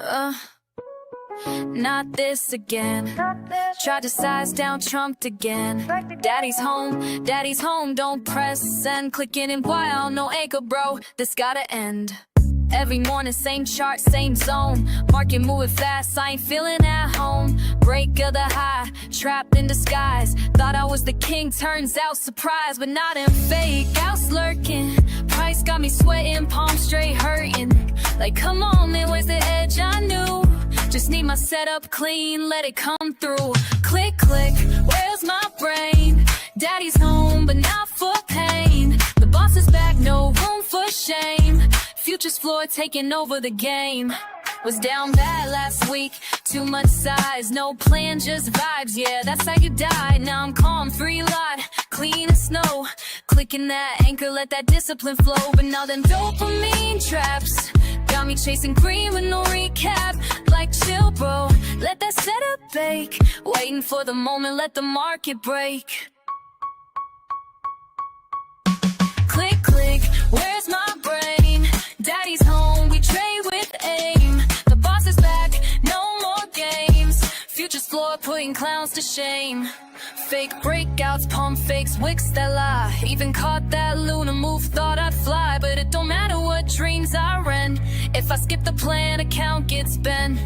Uh, Not this again. Tried to size down, trumped again. Daddy's home, don't press send. Clicking in while, no anchor, bro. This gotta end. Every morning, same chart, same zone. Market moving fast, I ain't feeling at home. Break of the high, trapped in disguise. Thought I was the king, turns out surprise. But not in fake, outs lurking. Price got me sweating, palms straight hurting. Like, come on, man, where's the edge? I knew. Just need my setup clean, let it come through. Click, click, where's my brain? Daddy's home, but not for pain. The boss is back, no room for shame. Future's floor taking over the game. Was down bad last week, too much size, no plan, just vibes. Yeah, that's how you die. Now I'm calm, free lot, clean as snow. Clicking that anchor, let that discipline flow. But now them dopamine traps got me chasing green with no recap. Like, chill, bro, let that setup bake. Waiting for the moment, let the market break. Click, click, where's my brain? Daddy's home, we trade with aim. The boss is back, no more games. Future's floor, putting clowns to shame. Fake breakouts, pump fakes, wicks that lie. Even caught that lunar move, thought I'd fly. But it don't matter what dreams I rent. If I skip the plan, account gets bent.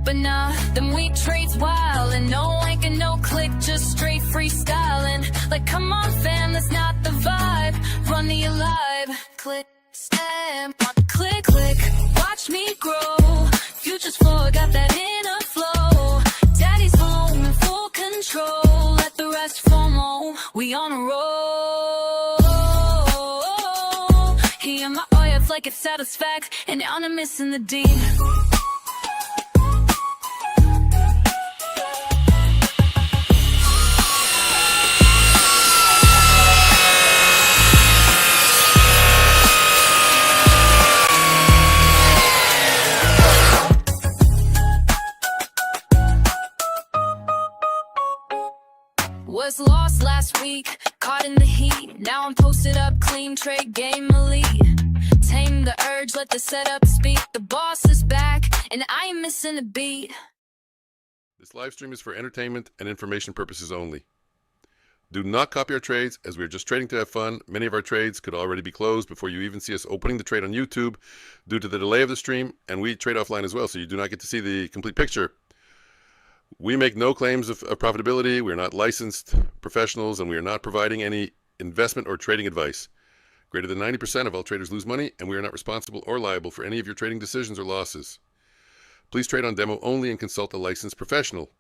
But nah, them weak trades wild. And no anchor, no click, just straight freestyling. Like, come on fam, that's not the vibe. Run the alive, click, stamp, click, click, watch me grow. Future's floor, got that inner flow. Daddy's home in full control. Let the rest FOMO, we on a roll. Hear my OF like it's satisfact, and I'm missing the deep. Was lost last week, caught in the heat. Now I'm posted up, clean trade game elite. Tame the urge, let the setup speak. The boss is back, and I ain't missing a beat. This live stream is for entertainment and information purposes only. Do not copy our trades, as we are just trading to have fun. Many of our trades could already be closed before you even see us opening the trade on YouTube due to the delay of the stream, and we trade offline as well, so you do not get to see the complete picture. We make no claims of profitability. We are not licensed professionals, and we are not providing any investment or trading advice. Greater than 90% of all traders lose money, and we are not responsible or liable for any of your trading decisions or losses. Please trade on demo only and consult a licensed professional.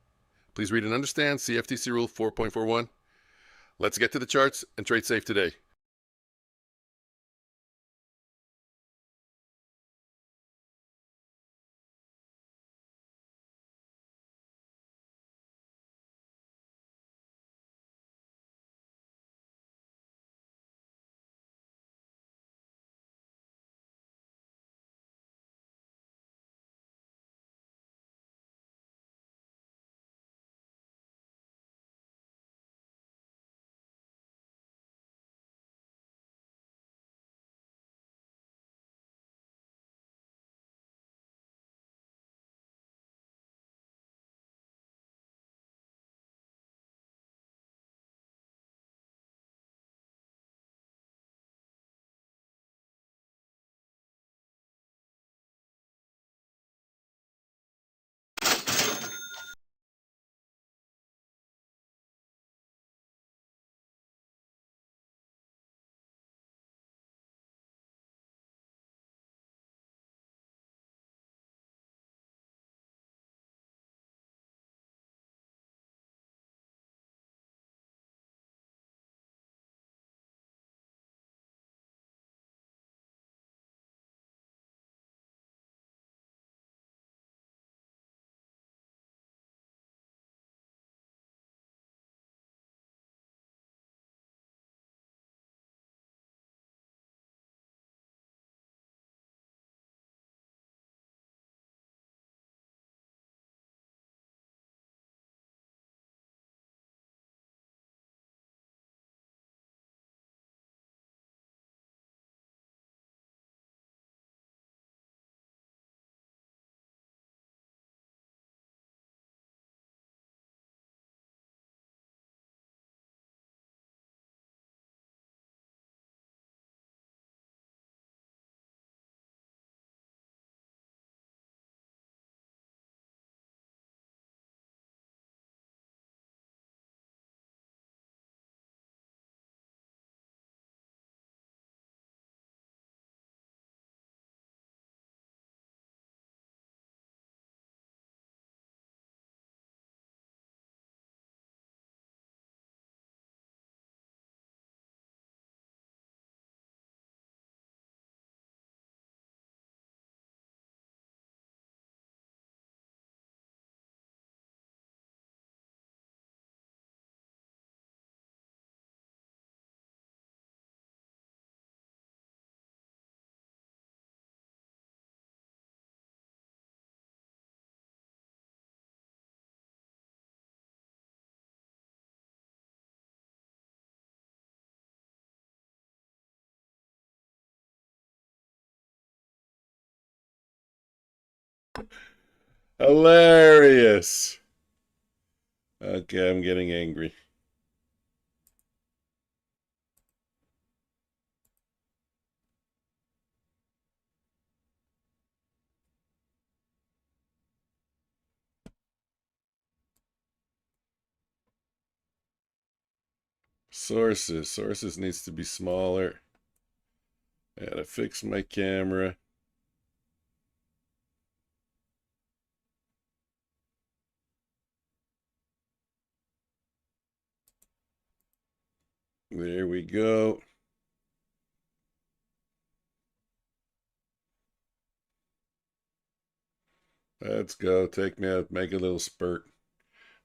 Please read and understand CFTC Rule 4.41. Let's get to the charts and trade safe today. Hilarious. Okay, I'm getting angry. Sources. Sources needs to be smaller. I gotta fix my camera. There we go. Let's go. Take me out. Make a little spurt.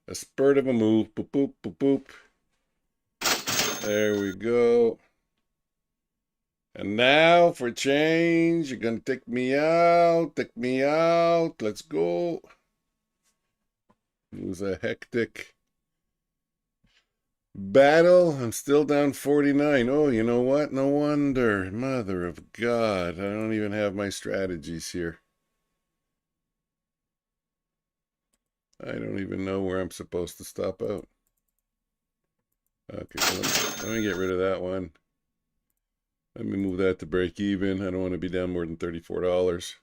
A spurt of a move. Boop, boop, boop, boop. There we go. And now for change, you're going to take me out. Take me out. Let's go. It was a hectic battle. I'm still down 49. Oh, you know what? No wonder. Mother of God. I don't even have my strategies here. I don't even know where I'm supposed to stop out. Okay, so let me get rid of that one. Let me move that to break even. I don't want to be down more than $34.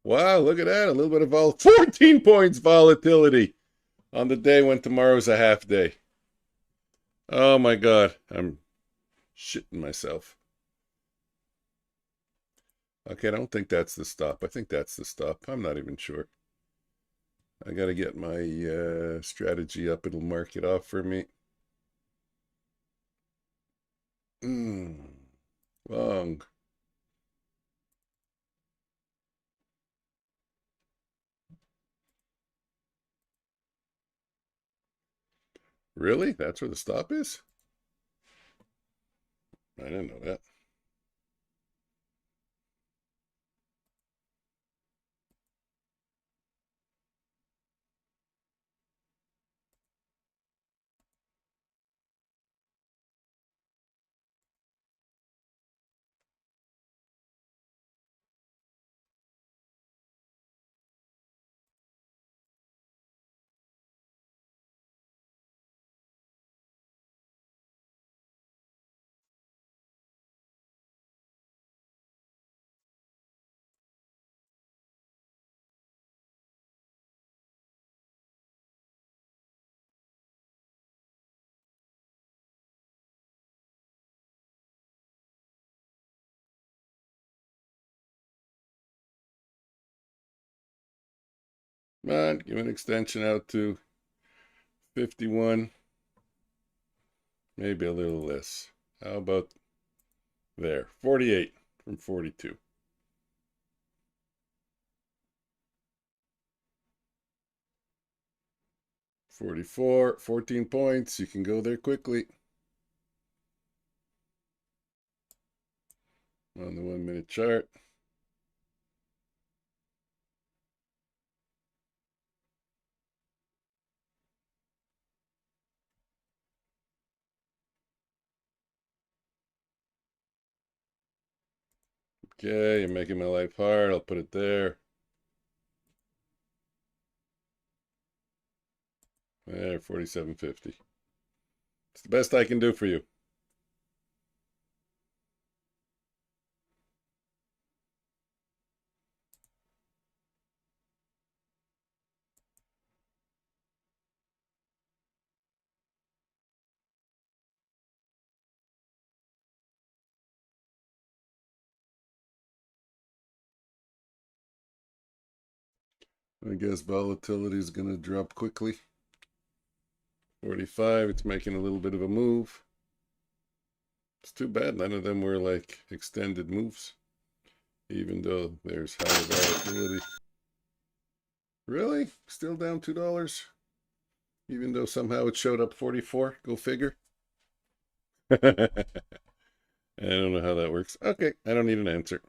Wow, look at that. A little bit of 14 points volatility on the day when tomorrow's a half day. Oh my God. I'm shitting myself. Okay, I don't think that's the stop. I think that's the stop. I'm not even sure. I got to get my strategy up. It'll mark it off for me. Long. Really? That's where the stop is? I didn't know that. Come on, give an extension out to 51. Maybe a little less. How about there? 48 from 42. 44, 14 points. You can go there quickly. On the 1 minute chart. Okay, you're making my life hard. I'll put it there. There, 47.50. It's the best I can do for you. I guess volatility is going to drop quickly. 45, it's making a little bit of a move. It's too bad none of them were like extended moves, even though there's high volatility. Really? Still down $2? Even though somehow it showed up 44? Go figure. I don't know how that works. Okay, I don't need an answer.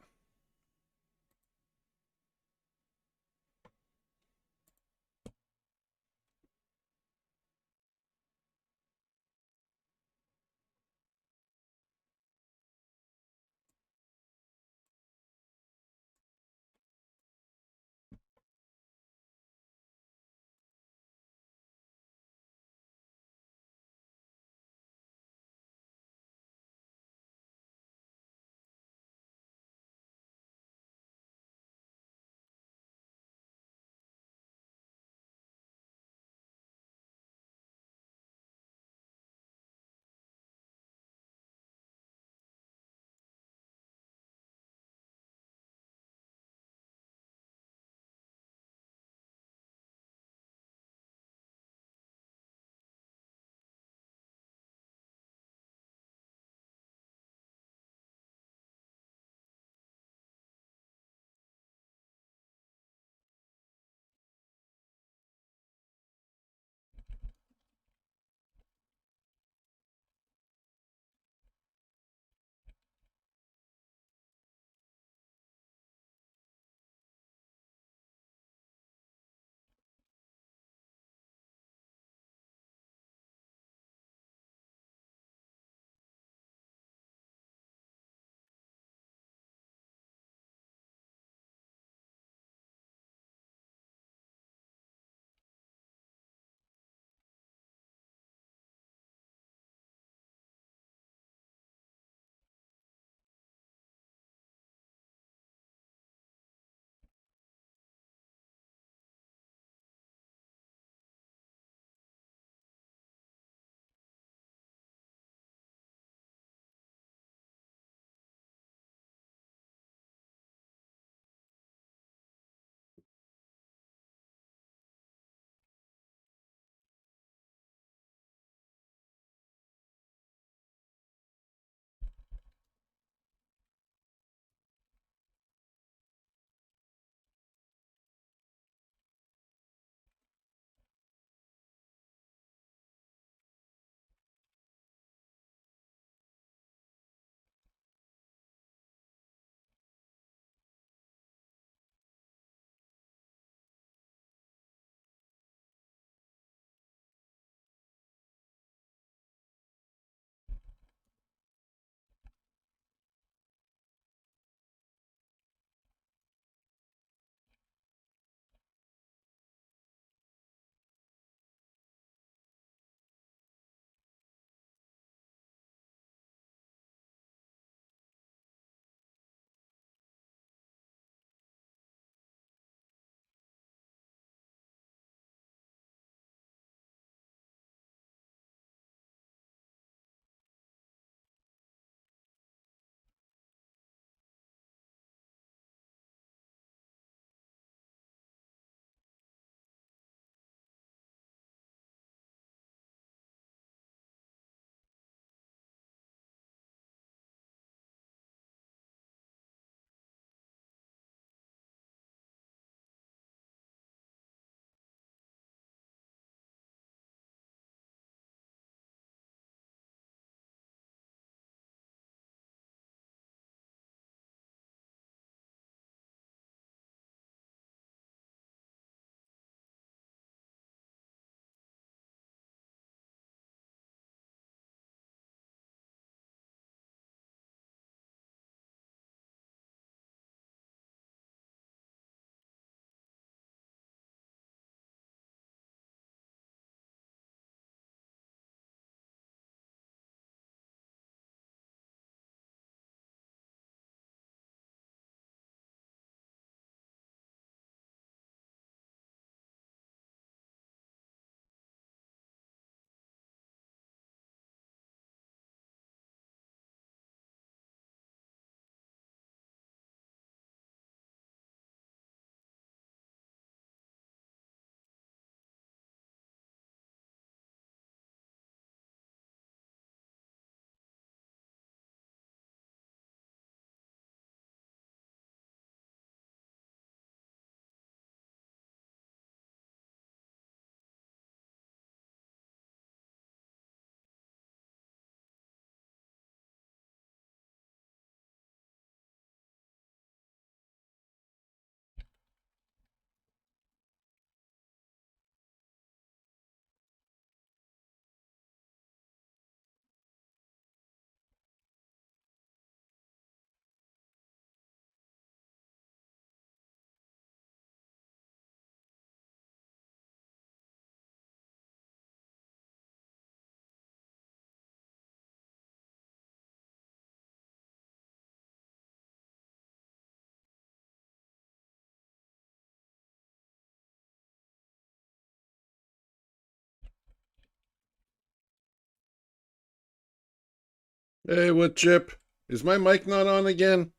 Hey, what, Chip? Is my mic not on again?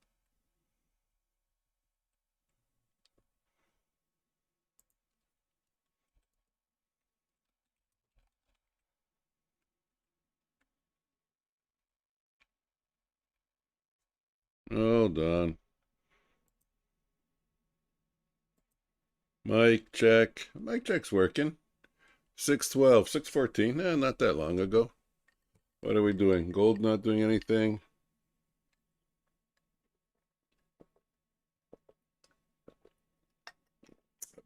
Hold on. Mic check. Mic check's working. 612, 614. Not that long ago. What are we doing? Gold not doing anything.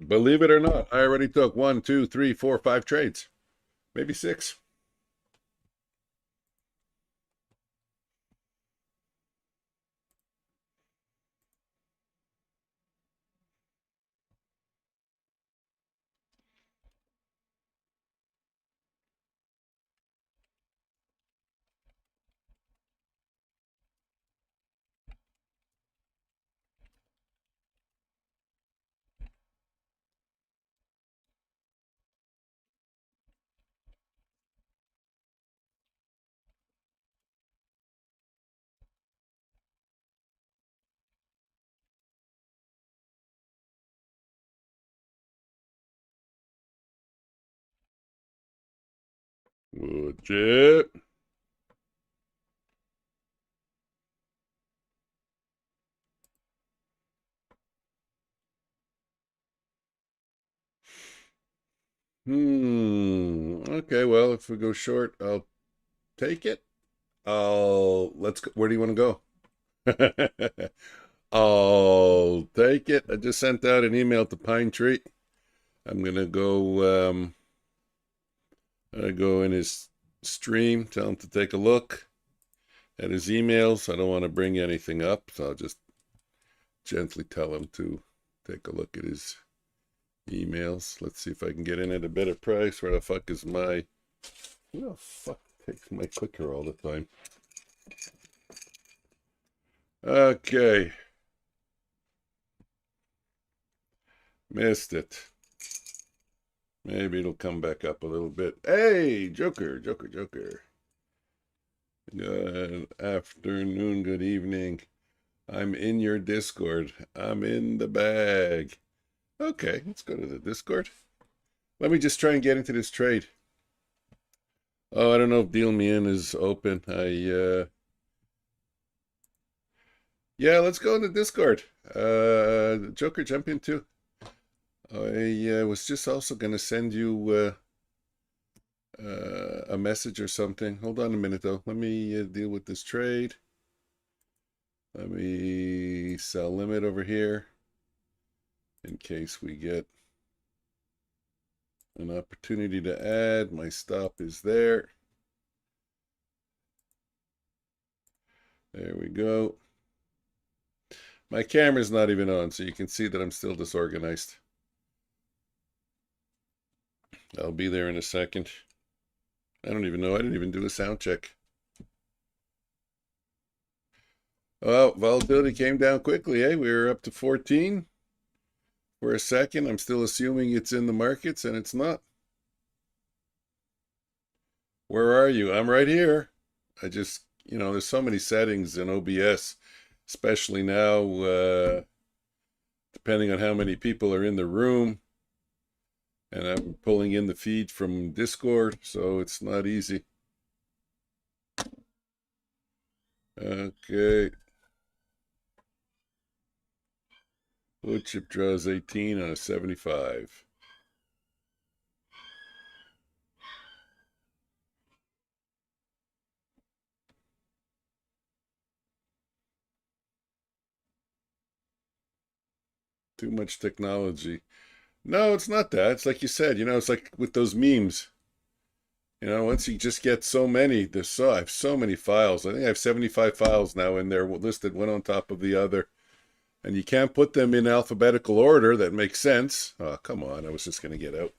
Believe it or not, I already took 1, 2, 3, 4, 5 trades. Maybe 6. Chip. Okay, well, if we go short, I'll take it. Let's go. Where do you want to go? I'll take it. I just sent out an email to Pine Tree. I'm gonna go go in his stream, tell him to take a look at his emails. I don't want to bring anything up, so I'll just gently tell him to take a look at his emails. Let's see if I can get in at a better price. Where the fuck is my... Who the fuck takes my clicker all the time? Okay. Missed it. Maybe it'll come back up a little bit. Hey, Joker. Good afternoon, good evening. I'm in your Discord. I'm in the bag. Okay, let's go to the Discord. Let me just try and get into this trade. Oh, I don't know if Deal Me In is open. Yeah, let's go in the Discord. Joker, jump in too. I was just also going to send you a message or something. Hold on a minute, though. Let me deal with this trade. Let me sell limit over here in case we get an opportunity to add. My stop is there. There we go. My camera's not even on, so you can see that I'm still disorganized. I'll be there in a second. I don't even know. I didn't even do a sound check. Oh, volatility came down quickly, eh? We were up to 14 for a second. I'm still assuming it's in the markets, and it's not. Where are you? I'm right here. I just, there's so many settings in OBS, especially now, depending on how many people are in the room. And I'm pulling in the feed from Discord, so it's not easy. Okay. Wood chip draws 18 on a 75. Too much technology. No, it's not that. It's like you said, it's like with those memes. Once you just get so many, I have so many files. I think I have 75 files now in there listed one on top of the other. And you can't put them in alphabetical order. That makes sense. Oh, come on. I was just going to get out.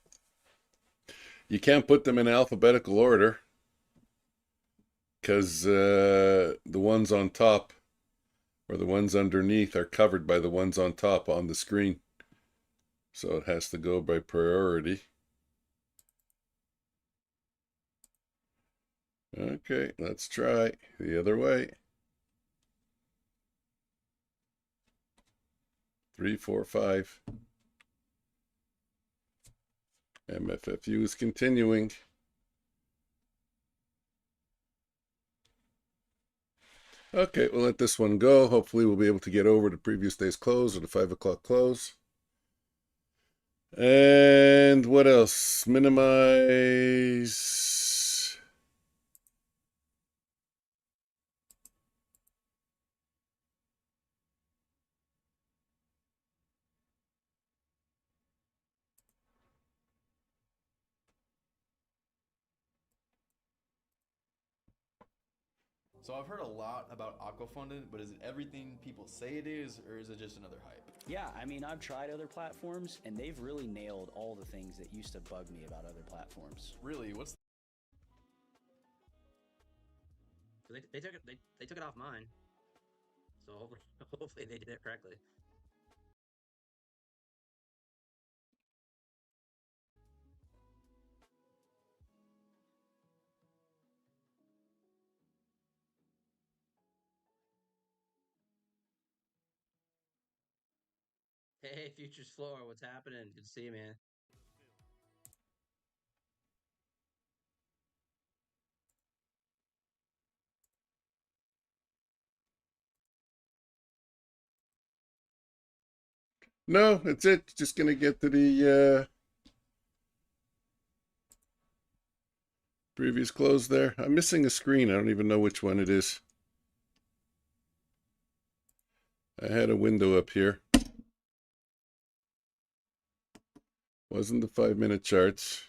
You can't put them in alphabetical order because the ones on top or the ones underneath are covered by the ones on top on the screen. So it has to go by priority. Okay, let's try the other way. 3, 4, 5. MFFU is continuing. Okay, we'll let this one go. Hopefully we'll be able to get over the previous day's close or the 5 o'clock close. And what else? Minimize. So I've heard a lot about aquafunding, but is it everything people say it is, or is it just another hype? Yeah, I mean, I've tried other platforms, and they've really nailed all the things that used to bug me about other platforms. Really? What's They took it. They took it off mine. So hopefully they did it correctly. Hey, Futures Floor, what's happening? Good to see you, man. No, that's it. Just gonna get to the previous close there. I'm missing a screen. I don't even know which one it is. I had a window up here. Wasn't the 5-minute charts.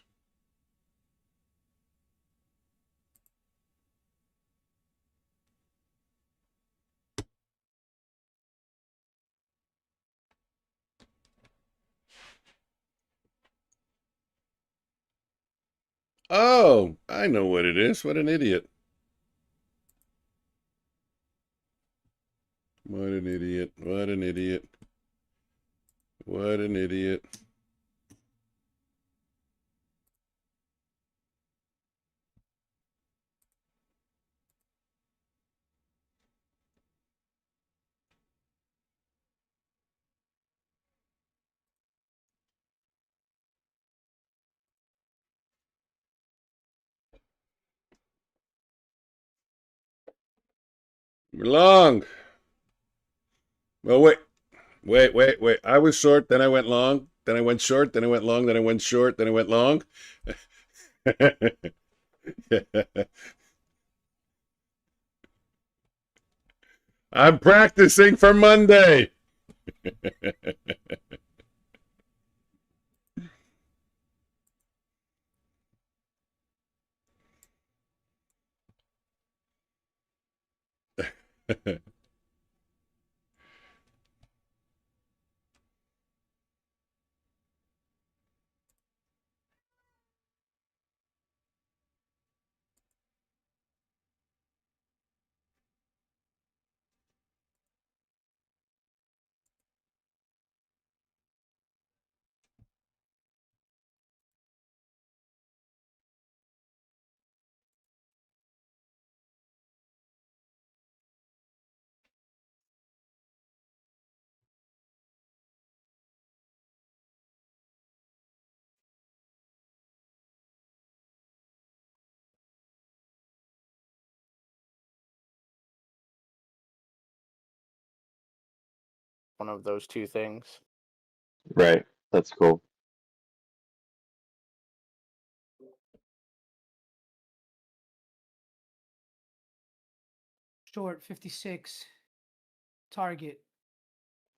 Oh, I know what it is. What an idiot. What an idiot. What an idiot. What an idiot. We're long. Well, wait. I was short, then I went long, then I went short, then I went long, then I went short, then I went long. I'm practicing for Monday. One of those two things. Right. That's cool. Short 56. Target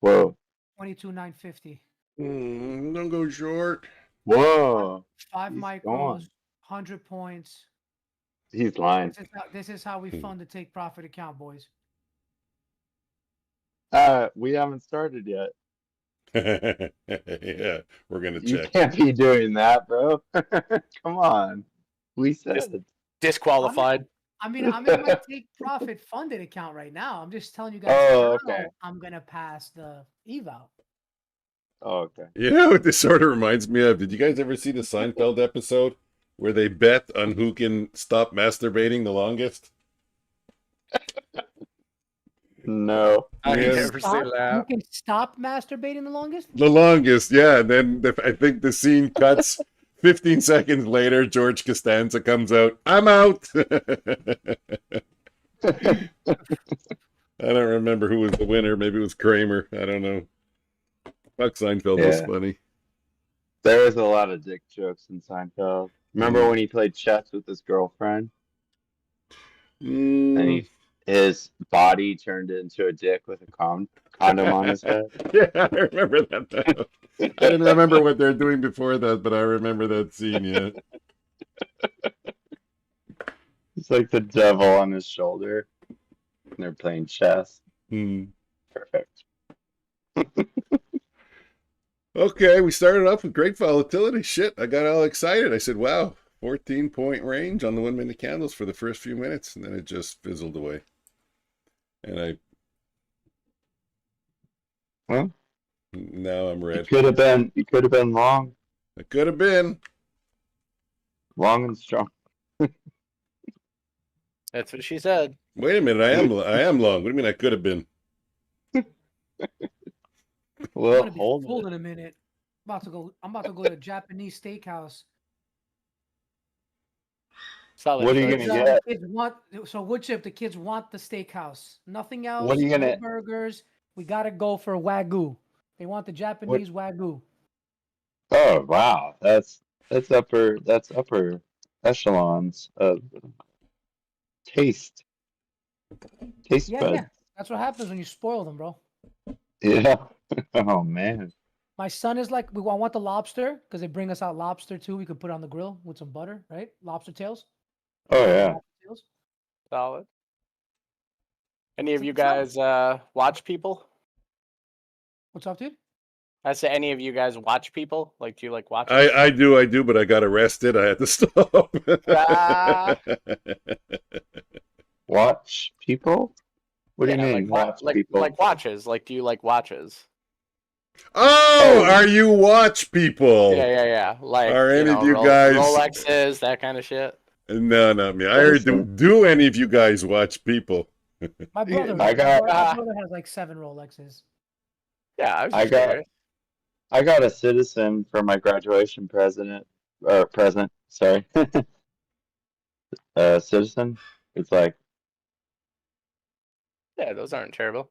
Whoa. 22,950. Don't go short. Whoa. 5 He's micros, gone. 100 points. He's lying. This is how we fund the take profit account, boys. We haven't started yet. Yeah, we're gonna You check. can't be doing that, bro. Come on. We said. Disqualified. I'm in my take profit funded account right now. I'm just telling you guys Oh, how okay. I'm gonna pass the eval. Oh, okay. You know what this sort of reminds me of? Did you guys ever see the Seinfeld episode where they bet on who can stop masturbating the longest? No. I've Yes. never seen Who that. can stop masturbating the longest? The longest, yeah. And then I think the scene cuts 15 seconds later. George Costanza comes out. I'm out. I don't remember who was the winner. Maybe it was Kramer. I don't know. Fuck, Seinfeld was Yeah. funny. There was a lot of dick jokes in Seinfeld. Remember Mm. when he played chess with his girlfriend and Mm. his body turned into a dick with a condom on his head? Yeah, I remember that now. I didn't remember what they're doing before that, but I remember that scene, yeah. It's like the devil on his shoulder. And they're playing chess. Hmm. Perfect. Okay, we started off with great volatility. Shit, I got all excited. I said, wow, 14-point range on the 1 minute candles for the first few minutes, and then it just fizzled away. And Well, now I'm you red. could have been long. It could have been. Long and strong. That's what she said. Wait a minute, I am long. What do you mean I could have been? I'm Well, gonna be hold full it. in a minute. I'm about to go to a Japanese steakhouse. Solid What are you choice. gonna So get? the kids want wood chip. The kids want the steakhouse. Nothing else. What are you no gonna- burgers. We gotta go for Wagyu. They want the Japanese Wagyu. Oh wow, that's upper echelons of taste. Taste Yeah, buds. yeah. That's what happens when you spoil them, bro. Yeah. Oh man. My son is like, I want the lobster because they bring us out lobster too. We could put it on the grill with some butter, right? Lobster tails. Oh yeah. Lobster tails. Solid. Any of So you what's guys watch people? What's up, dude? I say any of you guys watch people? Like, do you like watch? I do, but I got arrested. I had to stop. Ah. Watch people? What do you mean? Watch people? Like watches. Like, do you like watches? Oh, are you watch people? Yeah. Like, Are any of you guys Rolexes, that kind of shit? No, not me. I heard do any of you guys watch people? My brother. I my got- brother has like 7 Rolexes. Yeah, I was I just got- curious. I got a citizen for my graduation present. Sorry. Citizen. It's like, Yeah, those aren't terrible.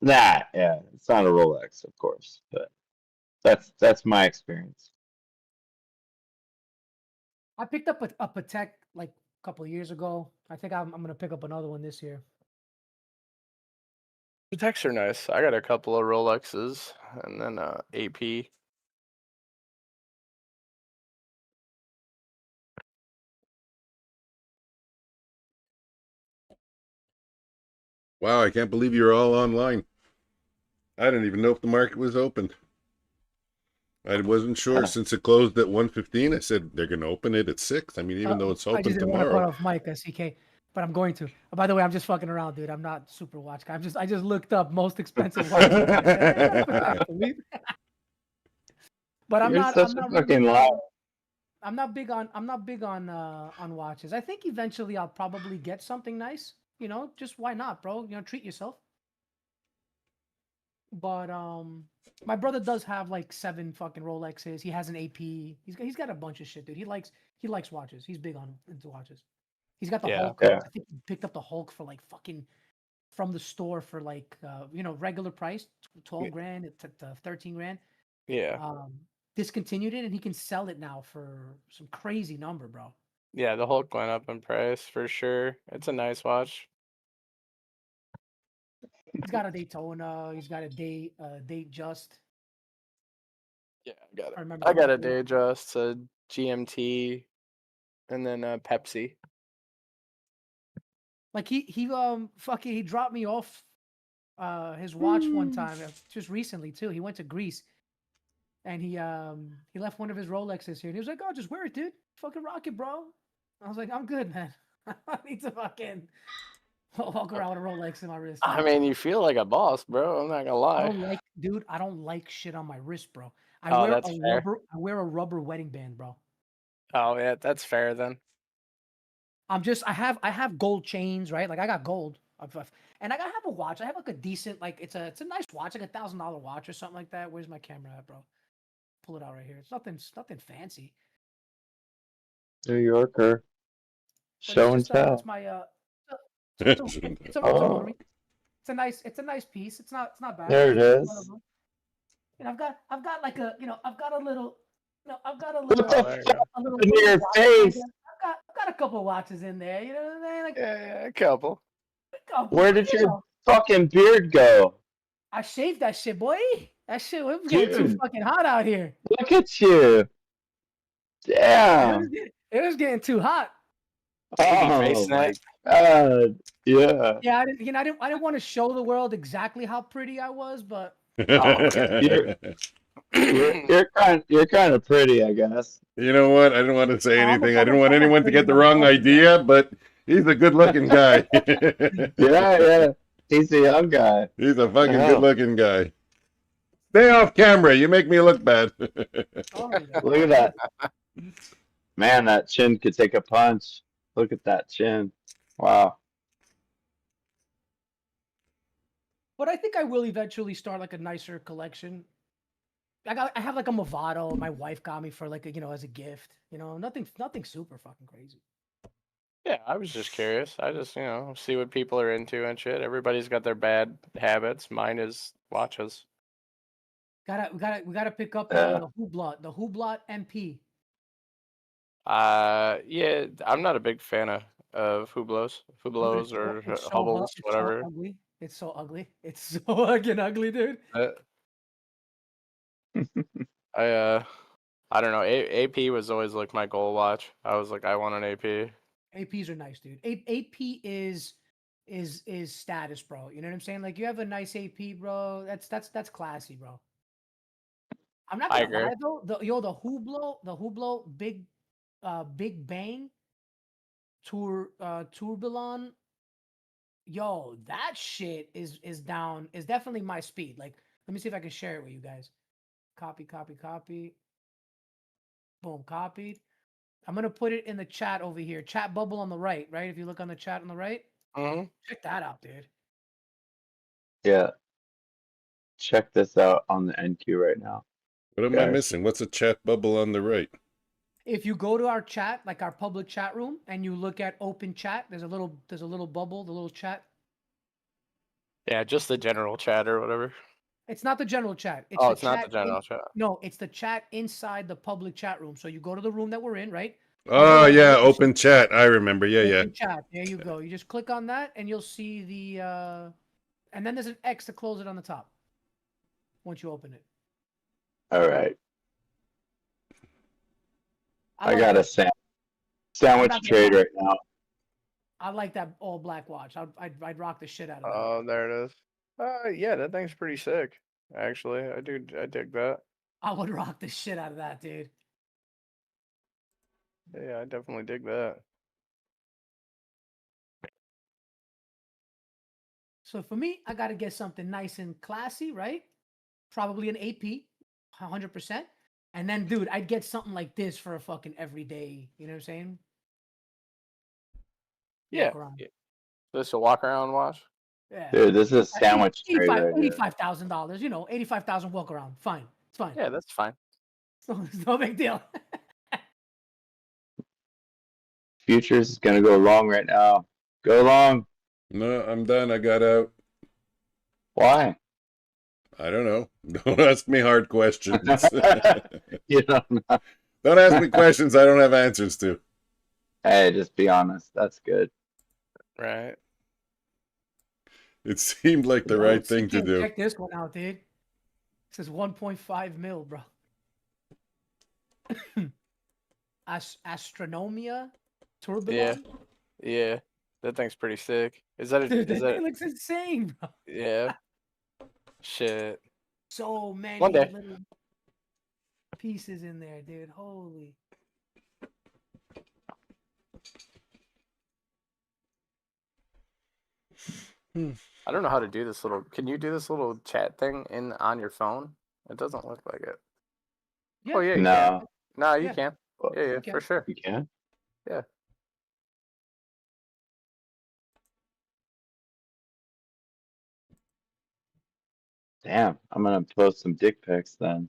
nah, yeah, it's not a Rolex, of course, but that's my experience. I picked up a Patek like a couple of years ago. I think I'm gonna pick up another one this year. The techs are nice. I got a couple of Rolexes and then AP. Wow, I can't believe you're all online. I didn't even know if the market was open. I wasn't sure since it closed at 1:15. I said they're going to open it at 6. I mean, even though it's I open just didn't want to cut tomorrow. off Mike, CK, but I'm going to. By the way, I'm just fucking around, dude. I'm not super watch guy. I just looked up most expensive watches. But I'm You're not. such I'm a not fucking really, liar. I'm not big on watches. I think eventually I'll probably get something nice. You know, just why not, bro? You know, treat yourself. But my brother does have like 7 fucking Rolexes. He has an AP. He's got a bunch of shit, dude. He likes watches. He's big into watches. He's got the Hulk. Yeah. I think he picked up the Hulk for like fucking from the store for like regular price, 12 grand to 13 grand. Yeah. Discontinued it and he can sell it now for some crazy number, bro. Yeah, the Hulk went up in price for sure. It's a nice watch. He's got a Daytona. He's got a date just. Yeah, I got it. remember I got a that, yeah. Datejust, a GMT, and then Pepsi. Like he dropped me off his watch one time just recently too. He went to Greece and he left one of his Rolexes here and he was like, "Oh, just wear it, dude. Fucking rock it, bro." I was like, "I'm good, man. I need to fucking walk around with a Rolex in my wrist." I mean, you feel like a boss, bro. I'm not gonna lie. I don't like shit on my wrist, bro. Oh, that's fair. I wear a rubber wedding band, bro. Oh yeah, that's fair then. I have gold chains, right? Like I got gold. And I have a watch. I have like a decent, like it's a nice watch, like $1,000 watch or something like that. Where's my camera at, bro? Pull it out right here. It's nothing fancy. New Yorker. But Show and it's tell. my it's a rotary. Oh, It's a nice piece. It's not bad. there it It's one of is. them. And I've got like a I've got a little I've got a What little Oh, the there you fuck go. a little, in little your watch in face? there. I've got a couple watches in there. You know what I'm saying? Like Yeah, a couple. a couple, Where but, did you your know, fucking beard go? I shaved that shit, boy. That shit it was getting too Dude, fucking hot out here. look at you. Damn. It was getting too hot. Oh facing my it. god. Yeah. Yeah, I didn't want to show the world exactly how pretty I was, but Oh, you're kind of pretty, I guess. You know what? I didn't want to say I'm a anything. I didn't want fucking anyone to pretty get the wrong motherfucker. idea, but he's a good-looking guy. Yeah. He's a young guy. He's a fucking hell? good-looking guy. Stay off camera. You make me look bad. Sorry, Look at that. Man, that chin could take a punch. Look at that chin. Wow. But I think I will eventually start like a nicer collection. I have like a Movado. My wife got me for like a, as a gift. Nothing super fucking crazy. Yeah, I was just curious. I just, see what people are into and shit. Everybody's got their bad habits. Mine is watches. We gotta pick up the Hublot MP. Yeah, I'm not a big fan of Hublots or Hubbles, It's whatever. so ugly. It's so ugly. It's so fucking ugly, dude. I don't know. AP was always like my goal watch. I was like, I want an AP. APs are nice, dude. AP is status, bro. You know what I'm saying? Like you have a nice AP, bro. That's classy, bro. I'm not I gonna lie agree. though. The Hublot Big Bang Tourbillon. Yo, that shit is definitely my speed. Like, let me see if I can share it with you guys. Copy. Boom, copied. I'm gonna put it in the chat over here. Chat bubble on the right, right? If you look on the chat on the right, check that out, dude. Yeah. Check this out on the NQ right now. What am I missing? What's a chat bubble on the right? If you go to our chat, like our public chat room, and you look at open chat, there's a little bubble, the little chat. Yeah, just the general chat or whatever. It's not the general chat. It's not the general chat. No, it's the chat inside the public chat room. So you go to the room that we're in, right? Oh yeah, open chat. I remember. Yeah. Open chat. There you go. You just click on that, and you'll see the. And then there's an X to close it on the top. Once you open it. All right. I like got a sandwich trade right now. I like that all black watch. I'd rock the shit out of that. Oh, there it is. Yeah, that thing's pretty sick. Actually, I dig that. I would rock the shit out of that, dude. Yeah, I definitely dig that. So for me, I got to get something nice and classy, right? Probably an AP, 100%. And then, dude, I'd get something like this for a fucking everyday. You know what I'm saying? Yeah. This a walk around watch? Yeah. Dude, this is a sandwich trade right here. $85,000. You know, 85,000 walk around. Fine. It's fine. Yeah, that's fine. So it's no big deal. Futures is gonna go long right now. Go long. No, I'm done. I got out. Why? I don't know. Don't ask me hard questions. You don't know. Don't ask me questions I don't have answers to. Hey, just be honest. That's good. Right. It seemed like the right thing to do. Check this one out, dude. It says 1.5 mil, bro. Astronomia Tourbillon. Yeah. That thing's pretty sick. Is that Dude, that thing looks insane, bro. Yeah. Shit. So many One day. little pieces in there, dude. Holy. I don't know how to do this little. Can you do this little chat thing on your phone? It doesn't look like it. Yeah. Oh yeah. You No. can. No, you Yeah. can. Well, Yeah, Okay. for sure. you can. Yeah. Damn, I'm gonna post some dick pics then.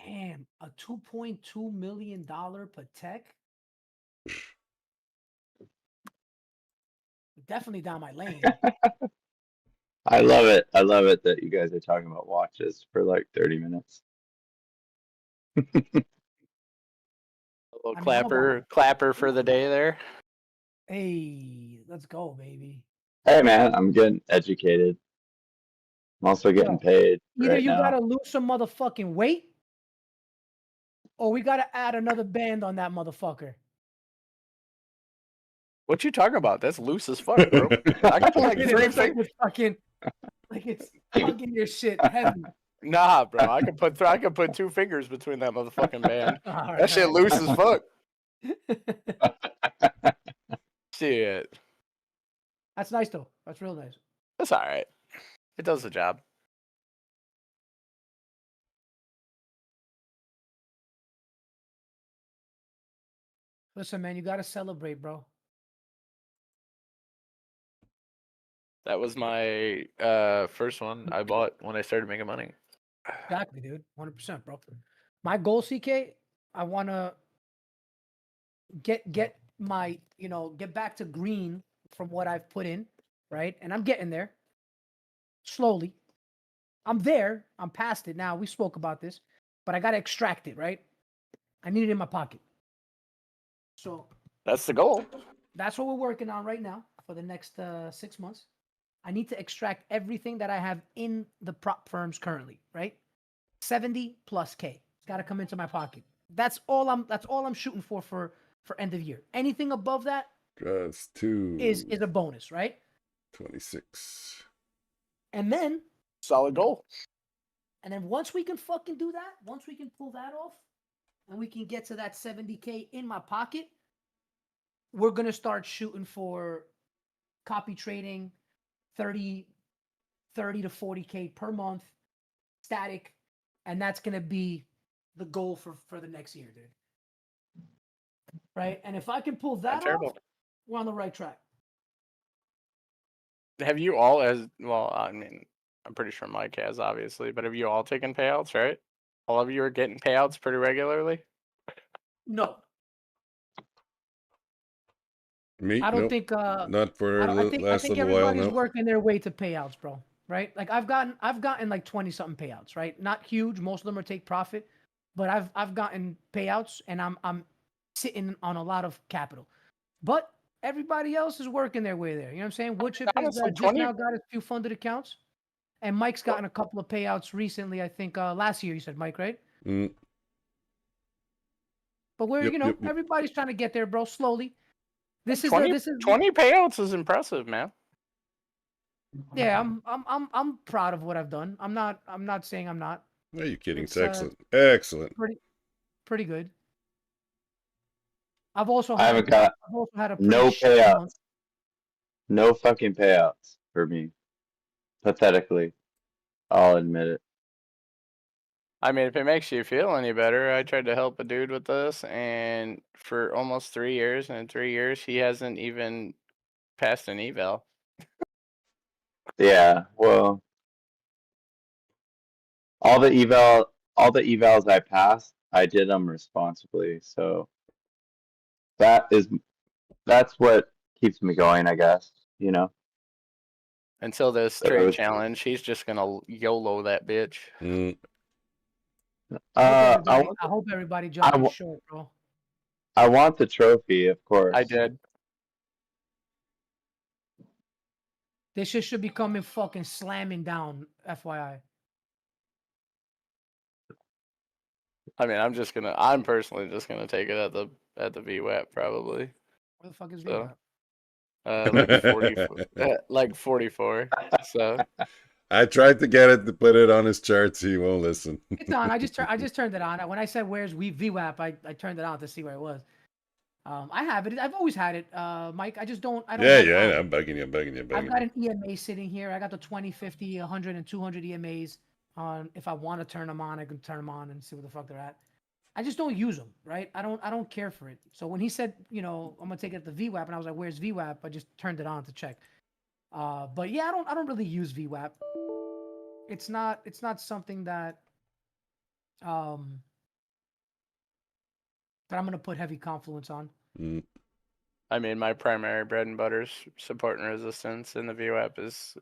Damn, a $2.2 million Patek. Definitely down my lane. I love it. I love it that you guys are talking about watches for like 30 minutes. A little I mean, I'm about- clapper for the day there. Hey, let's go, baby. Hey man, I'm getting educated. I'm also getting Yo, paid Either right you now. gotta lose some motherfucking weight, or we gotta add another band on that motherfucker. What you talking about? That's loose as fuck, bro. I can put like It three looks like fingers. it's fucking, like it's hugging your shit heavy. Nah, bro. I can put 2 fingers between that motherfucking band. All That shit right. loose as fuck. Shit. That's nice though. That's real nice. That's all right. It does the job. Listen, man, you gotta celebrate, bro. That was my first one I bought when I started making money. Exactly, dude. 100%, bro. My goal, CK, I wanna get my, get back to green from what I've put in, right? And I'm getting there slowly. I'm there. I'm past it now. We spoke about this, but I gotta extract it, right? I need it in my pocket. So That's the goal. that's what we're working on right now for the next 6 months. I need to extract everything that I have in the prop firms currently, right? 70 plus K. It's got to come into my pocket. That's all I'm shooting for end of year. Anything above that That's 2. is a bonus, right? 26. And then Solid goal. once we can fucking do that, once we can pull that off, and we can get to that 70K in my pocket, we're gonna start shooting for copy trading, 30 to 40K per month, static, and that's gonna be the goal for the next year, dude. Right? And if I can pull Not that off, terrible. we're on the right track. Have you all I mean, I'm pretty sure Mike has obviously, but have you all taken payouts, right? All of you are getting payouts pretty regularly? No, Me? I don't Nope. think. Not for I the think last little while everybody's now. working their way to payouts, bro. Right? Like I've gotten like 20 something payouts. Right? Not huge. Most of them are take profit, but I've gotten payouts, and I'm sitting on a lot of capital. But everybody else is working their way there. You know what I'm saying? Woodchip is Honestly, just 20 now got a few funded accounts, and Mike's gotten a couple of payouts recently. I think last year you said, Mike, right? Mm. But we're Yep. everybody's trying to get there, bro. Slowly. This is 20 payouts is impressive, man. yeah. I'm proud of what I've done. I'm not saying I'm not. Are you kidding? It's It's, excellent. Excellent. Pretty good. I've also I haven't got had a pretty no shitty payouts. month. No fucking payouts for me. Pathetically. I'll admit it. I mean, if it makes you feel any better, I tried to help a dude with this, and for almost 3 years, and in 3 years, he hasn't even passed an eval. Yeah, well, all the evals I passed, I did them responsibly. So that's what keeps me going, I guess. Until this So it trade was- challenge, he's just gonna YOLO that bitch. Mm. I hope everybody jumps short, bro. I want the trophy, of course. I did. This shit should be coming fucking slamming down, FYI. I mean, I'm personally just gonna take it at the VWAP probably. Where the fuck is So, VWAP? like 44. So I tried to get it to put it on his charts. He won't listen. It's on. I just turned it on. When I said where's VWAP, I turned it on to see where it was. I have it. I've always had it, Mike. I don't. I Yeah, have yeah. mine. I'm bugging you. I've got an EMA sitting here. I got the 20, 50, 100, and 200 EMAs. on if I want to turn them on, I can turn them on and see what the fuck they're at. I just don't use them, right? I don't care for it. So when he said, I'm gonna take it to VWAP, and I was like, "Where's VWAP?" I just turned it on to check. But yeah, I don't really use VWAP. It's not something that that I'm gonna put heavy confluence on. Mm. I mean, my primary bread and butter is support and resistance, and the VWAP is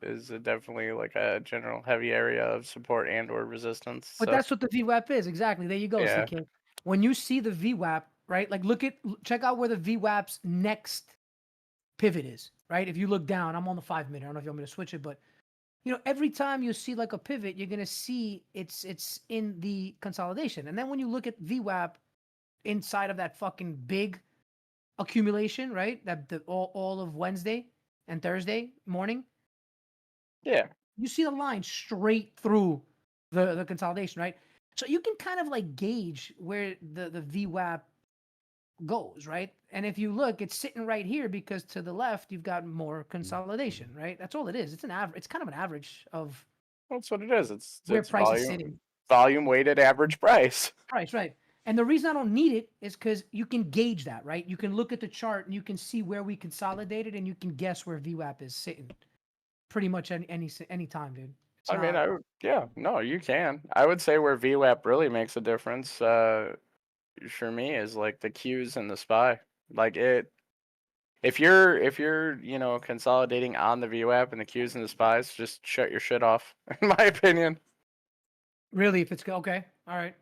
definitely like a general heavy area of support and or resistance. But So that's what the VWAP is exactly. There you go, Yeah. CK. When you see the VWAP, right? Like check out where the VWAP's next pivot is, right? If you look down, I'm on the 5-minute. I don't know if you want me to switch it, but every time you see like a pivot, you're gonna see it's in the consolidation. And then when you look at VWAP inside of that fucking big accumulation, right? That all of Wednesday and Thursday morning, yeah, you see the line straight through the consolidation, right? So you can kind of like gauge where the VWAP goes, right? And if you look, it's sitting right here because to the left you've got more consolidation, right? That's all it is. It's an average. It's kind of an average of that's what it is. It's where price is volume sitting. volume weighted average price. Price, right? And the reason I don't need it is because you can gauge that, right? You can look at the chart and you can see where we consolidated, and you can guess where VWAP is sitting. Pretty much any time, dude. It's I mean, not- no, you can. I would say where VWAP really makes a difference, for me, is like the Qs and the SPY. Like if you're consolidating on the VWAP and the Qs and the SPYs, just shut your shit off, in my opinion. really, if it's okay, all right.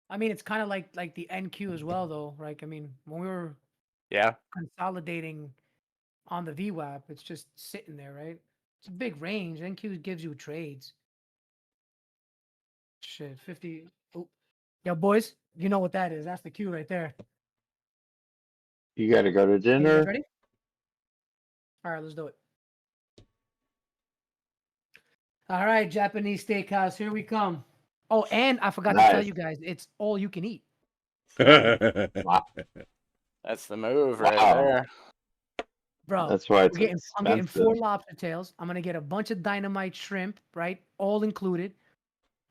I mean, it's kind of like the NQ as well, though. Right? I mean, when we were Yeah. consolidating on the VWAP, it's just sitting there, right? It's a big range. NQ gives you trades. Shit, 50. Oh. Yo, boys, you know what that is? That's the Q right there. You gotta go to Are you guys dinner. ready? All right, let's do it. All right, Japanese steakhouse, here we come. Oh, and I forgot to tell Nice. you guys, it's all you can eat. Wow. That's the move right Wow. there. Bro, That's why it's I'm getting 4 expensive. lobster tails. I'm gonna get a bunch of dynamite shrimp, right? All included.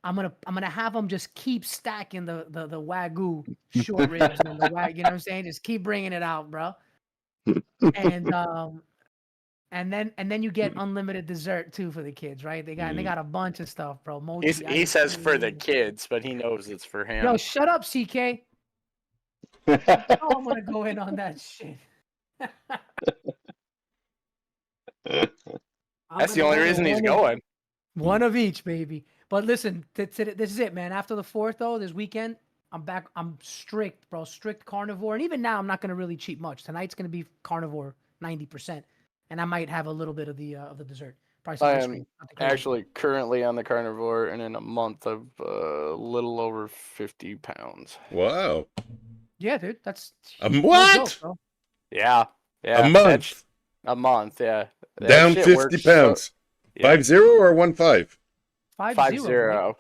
I'm gonna have them just keep stacking the wagyu short ribs and the wag. You know what I'm saying? Just keep bringing it out, bro. And then you get unlimited dessert too for the kids, right? They got a bunch of stuff, bro. Mochi. He ice says for the cream. kids, but he knows it's for him. Yo, shut up, CK. Oh, I'm gonna go in on that shit. That's the only reason he's going. One of each, baby. But listen, this is it, man. After the 4th, though, this weekend, I'm back. I'm strict, bro. Strict carnivore. And even now, I'm not going to really cheat much. Tonight's going to be carnivore 90%. And I might have a little bit of the dessert. Probably some I ice am cream. Nothing crazy. actually currently on the carnivore and in a month of a little over 50 pounds. Wow. Yeah, dude. That's What? no joke, bro. Yeah. A month. A month, yeah. That Down shit 50 works pounds. yeah. 5-0 or 1-5? 5-0. 5-0. Right?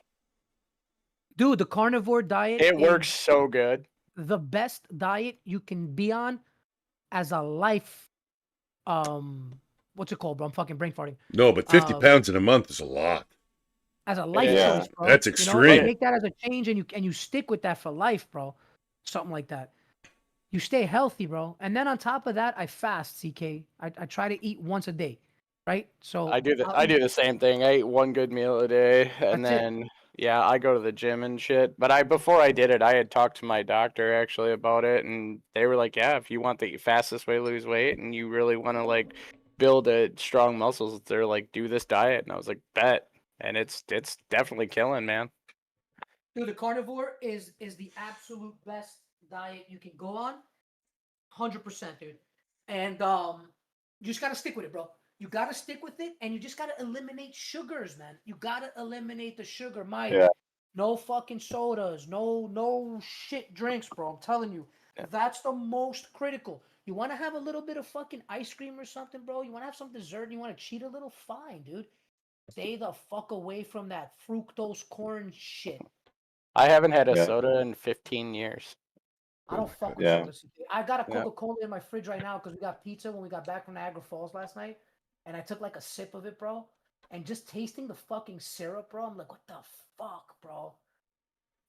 Dude, the carnivore diet. It is works so good. the best diet you can be on as a life. What's it called, bro? I'm fucking brain farting. No, but 50 pounds in a month is a lot. As a life Yeah. choice, bro. That's You know, extreme. make that as a change, and you stick with that for life, bro. Something like that. You stay healthy, bro. And then on top of that, I fast, CK. I try to eat once a day, right? So I do I'll eat- the same thing. I eat one good meal a day, and That's it. then yeah, I go to the gym and shit. But before I did it, I had talked to my doctor actually about it, and they were like, "Yeah, if you want the fastest way to lose weight, and you really want to like build a strong muscles, they're like, do this diet." And I was like, "Bet," and it's definitely killing, man. Dude, the carnivore is the absolute best diet you can go on. 100%, dude. And you just gotta stick with it, bro. You gotta stick with it, and you just gotta eliminate sugars, man. You gotta eliminate the sugar, Mike. Yeah. No fucking sodas, no shit drinks, bro. I'm telling you, that's the most critical. You want to have a little bit of fucking ice cream or something, bro? You want to have some dessert and you want to cheat a little? Fine, dude. Stay the fuck away from that fructose corn shit. I haven't had a Yeah. soda in 15 years. I don't fuck with Yeah. sugar CK. I got a Yeah. Coca-Cola in my fridge right now because we got pizza when we got back from Niagara Falls last night, and I took like a sip of it, bro. And just tasting the fucking syrup, bro, I'm like, what the fuck, bro?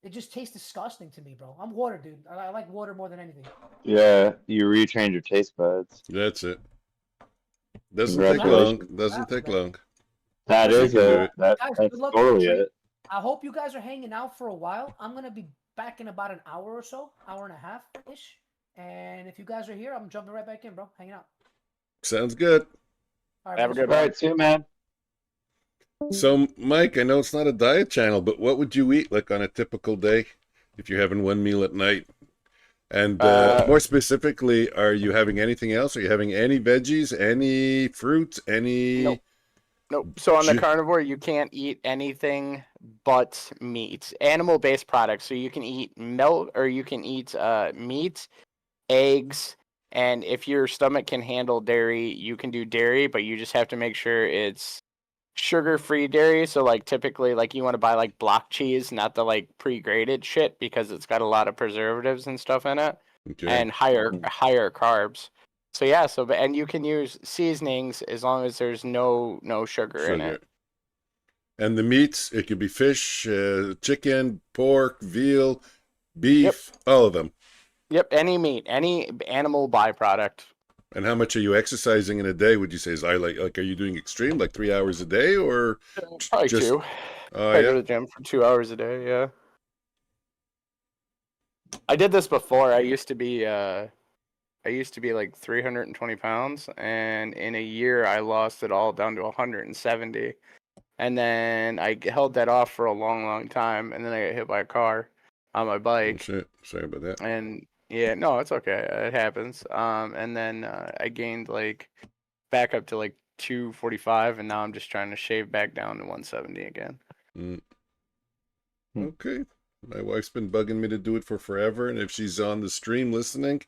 It just tastes disgusting to me, bro. I'm water, dude. I like water more than anything. Yeah, you retrained your taste buds. That's it. Doesn't take long. Congratulations. Doesn't take long. That You is can do it. it. That's Guys, good luck with totally the trade. it. I hope you guys are hanging out for a while. I'm gonna be back in about an hour or so, hour and a half ish. And if you guys are here, I'm jumping right back in, bro. Hanging out. Sounds good. All right, Have a boys. good All one. right, see you, man. So, Mike, I know it's not a diet channel, but what would you eat like on a typical day if you're having one meal at night? And more specifically, are you having anything else? Are you having any veggies, any fruits, any? Nope. Nope. So on the Ju- carnivore, you can't eat anything but meat, animal-based products. So you can eat milk or you can eat meat, eggs, and if your stomach can handle dairy, you can do dairy, but you just have to make sure it's sugar-free dairy. So like typically, like you want to buy like block cheese, not the like pre-grated shit because it's got a lot of preservatives and stuff in it, Okay. and higher carbs. So yeah, and you can use seasonings as long as there's no sugar in it. And the meats, it could be fish, chicken, pork, veal, beef, all of them. Yep, any meat, any animal byproduct. And how much are you exercising in a day? Would you say is are you doing extreme, like 3 hours a day, or Probably just? two. Oh I go to yeah. the gym for 2 hours a day. Yeah. I did this before. I used to be like 320 pounds, and in a year I lost it all down to 170. And then I held that off for a long time, and then I got hit by a car on my Oh, bike. shit. Sorry about that. And yeah, no, it's okay. It happens. And then I gained like back up to like 245, and now I'm just trying to shave back down to 170 again. Okay. My wife's been bugging me to do it for forever, and if she's on the stream listening,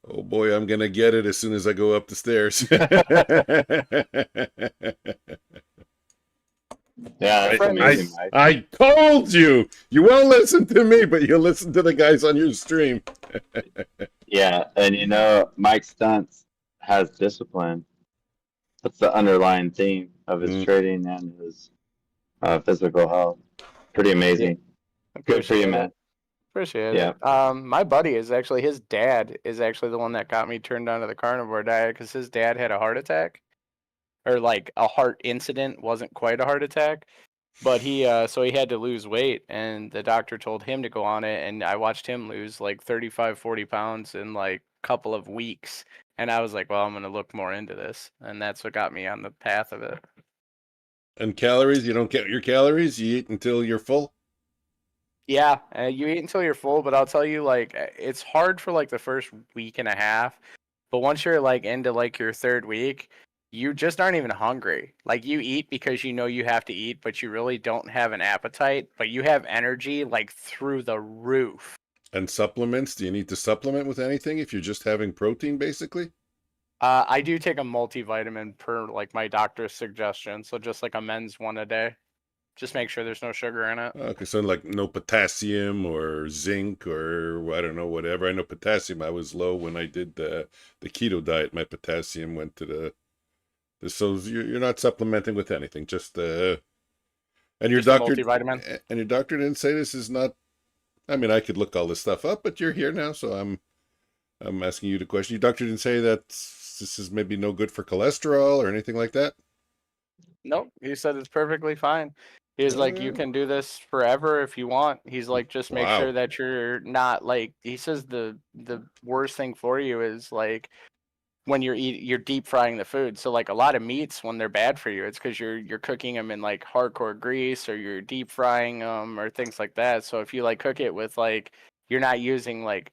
oh boy, I'm gonna get it as soon as I go up the stairs. Yeah, that's amazing, Mike. I told you! You won't listen to me, but you'll listen to the guys on your stream. Yeah, and you know, Mike Stunts has discipline. That's the underlying theme of his trading and his physical health. Pretty amazing. Good for you, man. Appreciate Yeah. it. My buddy is actually, his dad is actually the one that got me turned on to the carnivore diet because his dad had a heart attack. Or like a heart incident, wasn't quite a heart attack, but so he had to lose weight, and the doctor told him to go on it, and I watched him lose like 35-40 pounds in like a couple of weeks, and I was like, well, I'm gonna look more into this, and that's what got me on the path of it. And calories, you don't get your calories, you eat until you're full? Yeah, you eat until you're full, but I'll tell you, like, it's hard for like the first week and a half, but once you're like into like your third week, you just aren't even hungry. Like you eat because you know you have to eat, but you really don't have an appetite, but you have energy like through the roof. And supplements, do you need to supplement with anything if you're just having protein, basically? I do take a multivitamin per like my doctor's suggestion, so just like a men's one a day. Just make sure there's no sugar in it. Okay, so like no potassium or zinc or I don't know, whatever. I know potassium, I was low when I did the keto diet. My potassium went to the so you're not supplementing with anything, just and your Just a doctor multivitamin. and your doctor didn't say this is not. I mean, I could look all this stuff up, but you're here now, so I'm asking you the question. Your doctor didn't say that this is maybe no good for cholesterol or anything like that? Nope, he said it's perfectly fine. He's like, you can do this forever if you want. He's like, just make sure that you're not like. He says the worst thing for you is like when you're deep frying the food. So like a lot of meats, when they're bad for you, it's because you're cooking them in like hardcore grease, or you're deep frying them or things like that. So if you like cook it with like, you're not using like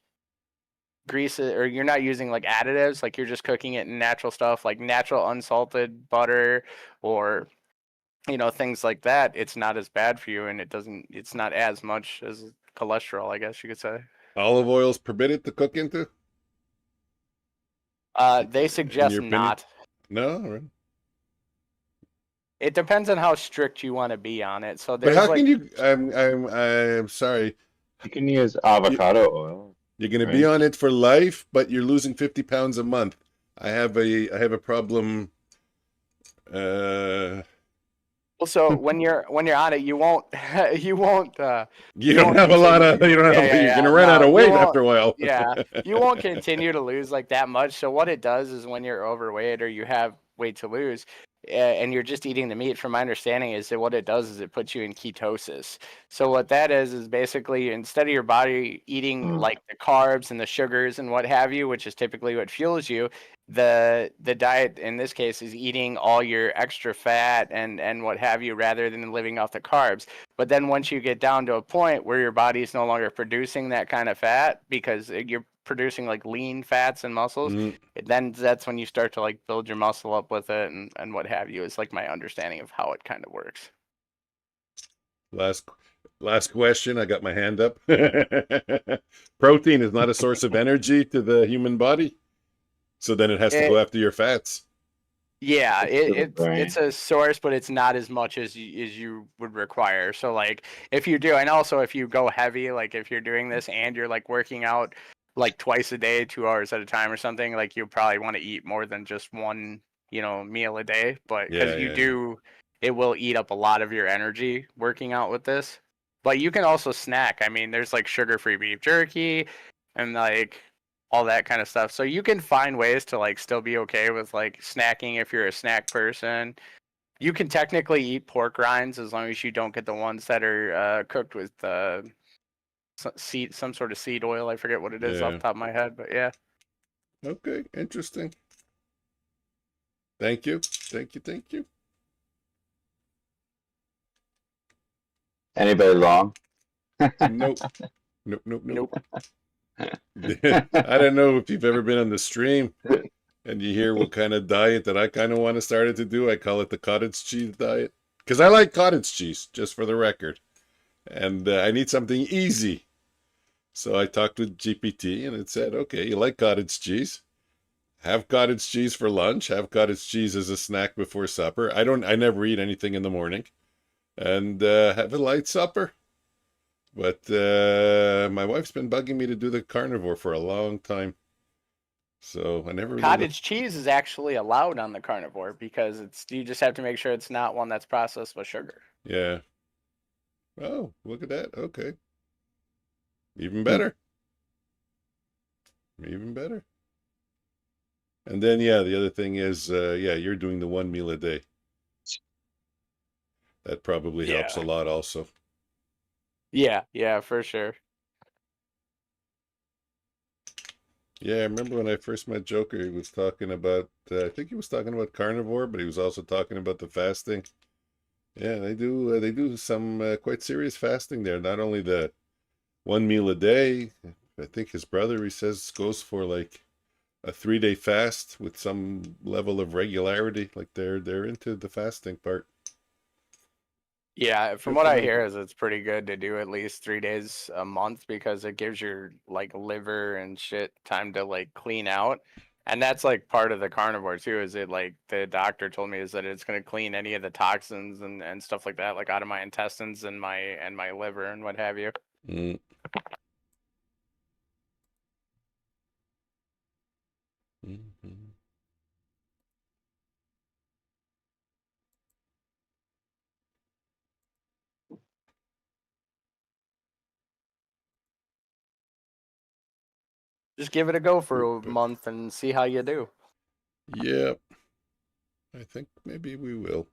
grease, or you're not using like additives, like you're just cooking it in natural stuff, like natural unsalted butter, or things like that, it's not as bad for you, and it's not as much as cholesterol, I guess you could say. Olive oil's permitted to cook into? They suggest not. No, right. It depends on how strict you want to be on it. So but how can you? I'm sorry. You can use avocado oil. You're going to be on it for life, but you're losing 50 pounds a month. I have a problem. Well, so when you're on it, you won't You don't have a lot of you're going to run out of weight after a while. Yeah, you won't continue to lose like that much. So what it does is when you're overweight or you have weight to lose, and you're just eating the meat, from my understanding, is that what it does is it puts you in ketosis. So what that is basically, instead of your body eating like the carbs and the sugars and what have you, which is typically what fuels you, the diet in this case is eating all your extra fat and what have you, rather than living off the carbs. But then once you get down to a point where your body is no longer producing that kind of fat, because you're producing like lean fats and muscles, then that's when you start to like build your muscle up with it and what have you, is like my understanding of how it kind of works. Last question. I got my hand up. Protein is not a source of energy to the human body, so then it has to go after your fats. Yeah, it's a source, but it's not as much as you would require. So like if you do, and also if you go heavy, like if you're doing this and you're like working out like twice a day, 2 hours at a time or something, like you probably want to eat more than just one, meal a day. But because it will eat up a lot of your energy working out with this. But you can also snack. I mean, there's like sugar-free beef jerky and like all that kind of stuff. So you can find ways to like still be okay with like snacking if you're a snack person. You can technically eat pork rinds as long as you don't get the ones that are cooked with some sort of seed oil. I forget what it is off the top of my head, but yeah. Okay, interesting. Thank you. Anybody long? Nope. I don't know if you've ever been on the stream and you hear what kind of diet that I kind of want to start to do. I call it the cottage cheese diet, because I like cottage cheese, just for the record, and I need something easy. So I talked with GPT and it said, okay, you like cottage cheese, have cottage cheese for lunch, have cottage cheese as a snack before supper. I never eat anything in the morning, and have a light supper. But my wife's been bugging me to do the carnivore for a long time. So I never really Cottage cheese is actually allowed on the carnivore because you just have to make sure it's not one that's processed with sugar. Yeah. Oh, look at that. Okay. Even better. And then the other thing is you're doing the 1 meal a day. That probably helps a lot also. Yeah, for sure. Yeah, I remember when I first met Joker, he was talking about, I think he was talking about carnivore, but he was also talking about the fasting. Yeah, they do some quite serious fasting there. Not only the 1 meal a day, I think his brother, he says, goes for like a 3-day fast with some level of regularity. Like they're into the fasting part. Yeah, from what I hear is it's pretty good to do at least 3 days a month because it gives your like liver and shit time to like clean out. And that's like part of the carnivore too, is it like the doctor told me is that it's going to clean any of the toxins and stuff like that, like out of my intestines and my liver and what have you. Just give it a go for a month and see how you do. Yep. I think maybe we will.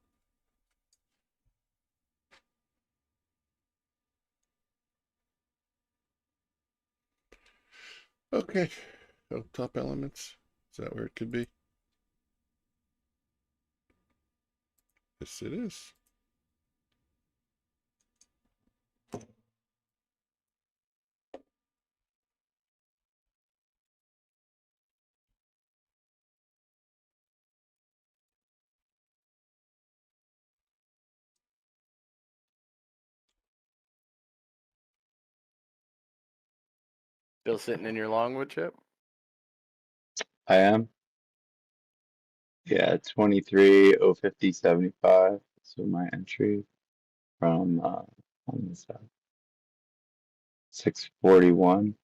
Okay. Oh, top elements. Is that where it could be? Yes, it is. Still sitting in your longwood chip? I am. Yeah, 23/050/75. So my entry from on this 641.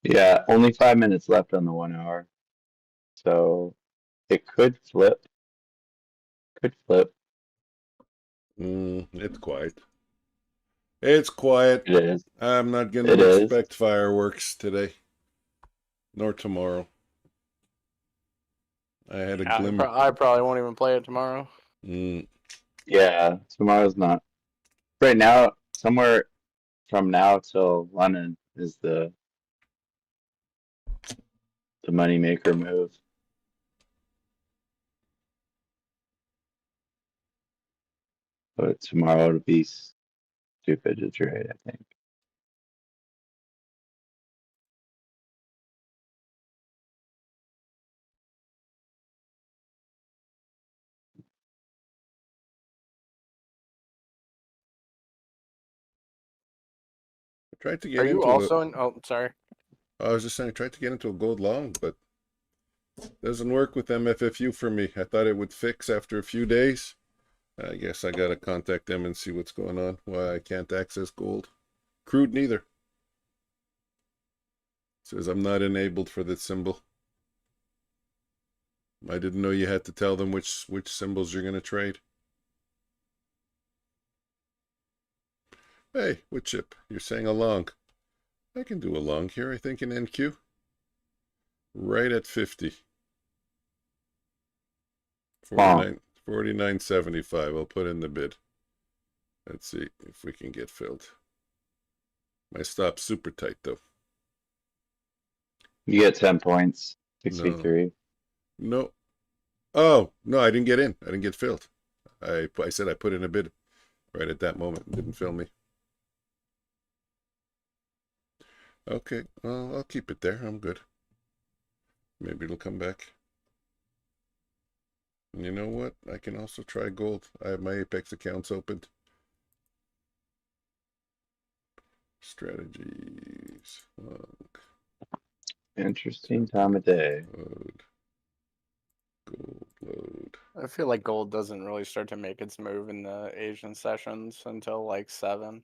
Yeah, only 5 minutes left on the 1 hour. So it could flip. Could flip. It's quiet. It's quiet. It is. I'm not going to It is. expect fireworks today, nor tomorrow. I had a glimmer. I probably won't even play it tomorrow. Yeah, tomorrow's not. Right now, somewhere from now till London is the moneymaker move. But tomorrow it'll be stupid to trade, I think. I tried to Are get you into also in? Oh, sorry. I was just saying, I tried to get into a gold long, but doesn't work with MFFU for me. I thought it would fix after a few days. I guess I gotta contact them and see what's going on. Why I can't access gold. Crude neither. Says I'm not enabled for this symbol. I didn't know you had to tell them which symbols you're gonna trade. Hey, what chip? You're saying a long. I can do a long here, I think, in NQ. Right at 50. 49.75. I'll put in the bid. Let's see if we can get filled. My stop's super tight, though. You get 10 points. 63. No. Oh, no, I didn't get in. I didn't get filled. I said I put in a bid right at that moment. It didn't fill me. Okay, well, I'll keep it there. I'm good. Maybe it'll come back. And you know what? I can also try gold. I have my Apex accounts opened. Strategies. Interesting time of day. Load. Gold load. I feel like gold doesn't really start to make its move in the Asian sessions until like 7.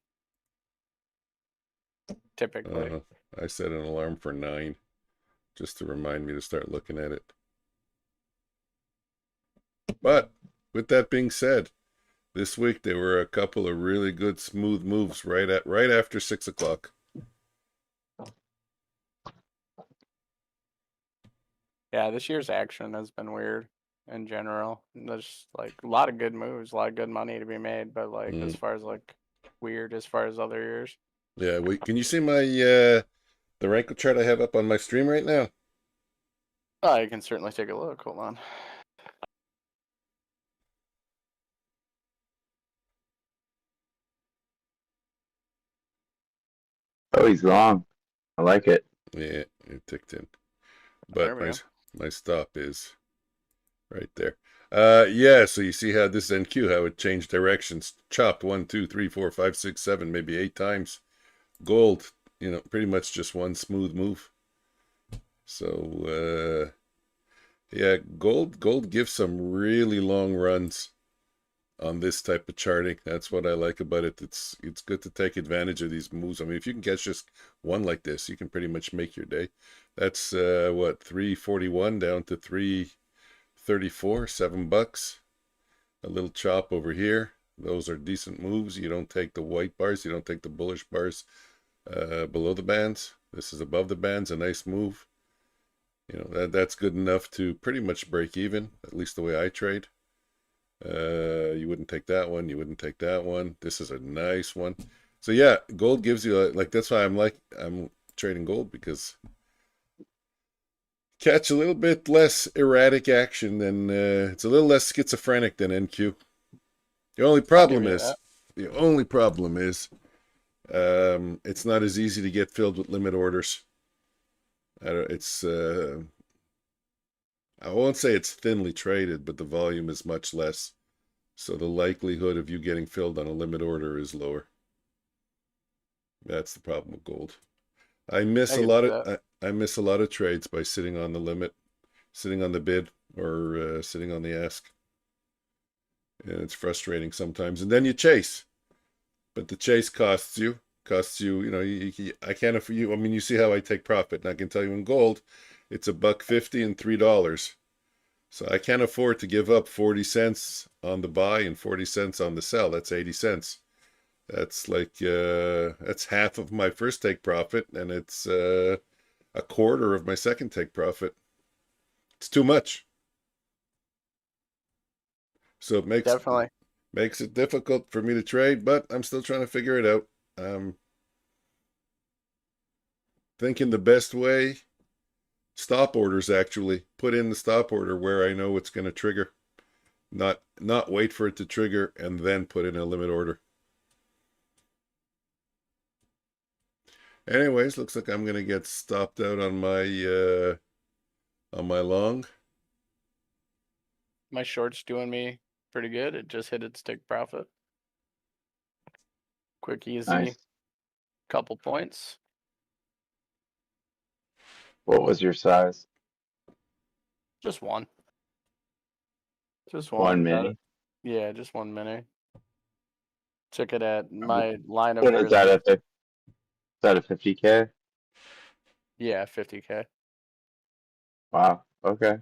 Typically. I set an alarm for 9 just to remind me to start looking at it. But with that being said, this week there were a couple of really good smooth moves right after 6 o'clock. Yeah, this year's action has been weird in general. There's like a lot of good moves, a lot of good money to be made, but like as far as like weird as far as other years. Yeah, wait, can you see my the Renko chart I have up on my stream right now? I can certainly take a look. Hold on. Oh, he's long. I like it. Yeah, it ticked in. But my stop is right there. Yeah, so you see how this NQ, how it changed directions, chopped 1, 2, 3, 4, 5, 6, 7, maybe 8 times. Gold, you know, pretty much just one smooth move. So yeah, gold gives some really long runs on this type of charting. That's what I like about it. It's good to take advantage of these moves. I mean, if you can catch just one like this, you can pretty much make your day. That's what, 341 down to 334, $7. A little chop over here. Those are decent moves. You don't take the white bars, you don't take the bullish bars below the bands. This is above the bands, a nice move. You know, that's good enough to pretty much break even, at least the way I trade. You wouldn't take that one, you wouldn't take that one. This is a nice one. So yeah, gold gives you like, that's why I'm trading gold, because catch a little bit less erratic action than it's a little less schizophrenic than NQ. The only problem is it's not as easy to get filled with limit orders. I won't say it's thinly traded, but the volume is much less. So the likelihood of you getting filled on a limit order is lower. That's the problem with gold. I miss a lot of trades by sitting on the limit, sitting on the bid, or sitting on the ask. And it's frustrating sometimes. And then you chase. But the chase costs you. costs you, I can't afford you. I mean, you see how I take profit, and I can tell you in gold, it's $1.50 and $3. So I can't afford to give up 40 cents on the buy and 40 cents on the sell. That's 80 cents. That's like, that's half of my first take profit, and it's a quarter of my second take profit. It's too much. So it Definitely. makes it difficult for me to trade, but I'm still trying to figure it out. Thinking the best way, stop orders actually. Put in the stop order where I know it's going to trigger. Not wait for it to trigger and then put in a limit order. Anyways, looks like I'm going to get stopped out on my long. My short's doing me pretty good. It just hit its take profit. Quick, easy, Nice. couple points. What was your size? Just one. Just One one. mini. Yeah, just one mini. Took it at my line of What is that resistance. at is that a 50K? Yeah, 50K. Wow. Okay.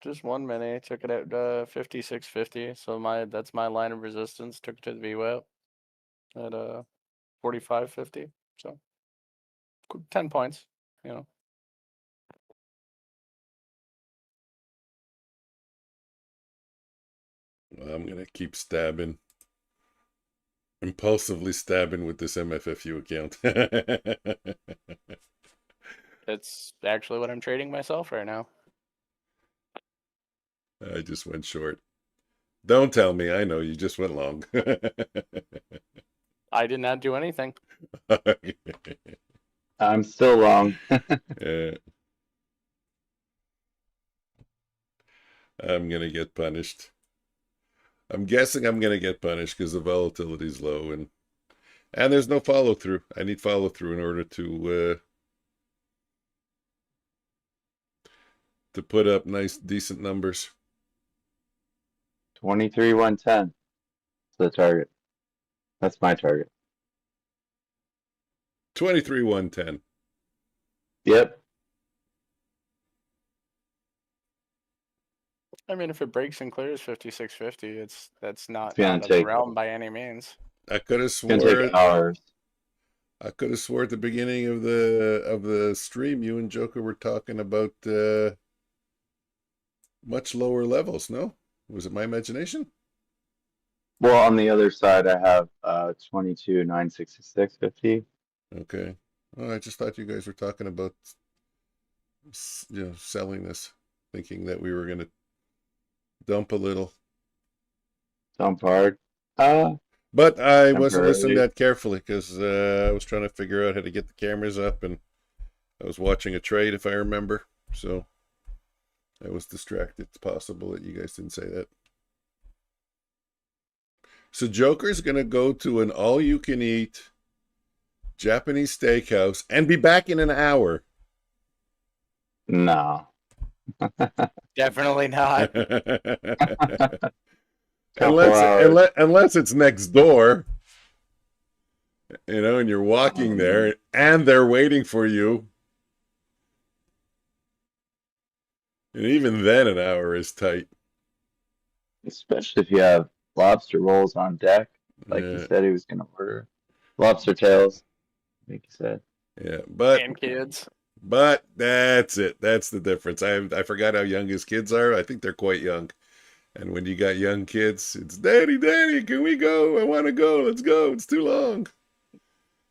Just one mini. Took it at 56.50. So that's my line of resistance. Took it to the VWAP at 45.50. So 10 points. I'm going to keep stabbing. Impulsively stabbing with this MFFU account. That's actually what I'm trading myself right now. I just went short. Don't tell me. I know you just went long. I did not do anything. I'm still wrong. Yeah. I'm going to get punished. I'm guessing I'm going to get punished because the volatility is low and there's no follow through. I need follow through in order to put up nice, decent numbers. 23,110. That's the target. That's my target. 23,110. Yep. I mean, if it breaks and clears 56.50, that's not gonna out of the take- realm by any means. I could have It's gonna swore take hours. I could have swore at the beginning of the stream you and Joker were talking about much lower levels, no? Was it my imagination? Well, on the other side, I have 22,966.50. Okay. Oh, I just thought you guys were talking about selling this, thinking that we were going to dump a little. Dump hard. But I wasn't listening Temporarily. that carefully because I was trying to figure out how to get the cameras up, and I was watching a trade, if I remember. So I was distracted. It's possible that you guys didn't say that. So Joker's going to go to an all-you-can-eat Japanese steakhouse and be back in an hour. No. Definitely not. unless it's next door, and you're walking there and they're waiting for you. And even then, an hour is tight. Especially if you have lobster rolls on deck, like he said he was going to order. Lobster tails, like he said. Yeah, but And kids. But that's it. That's the difference. I forgot how young his kids are. I think they're quite young. And when you got young kids, it's Daddy, can we go? I want to go. Let's go. It's too long.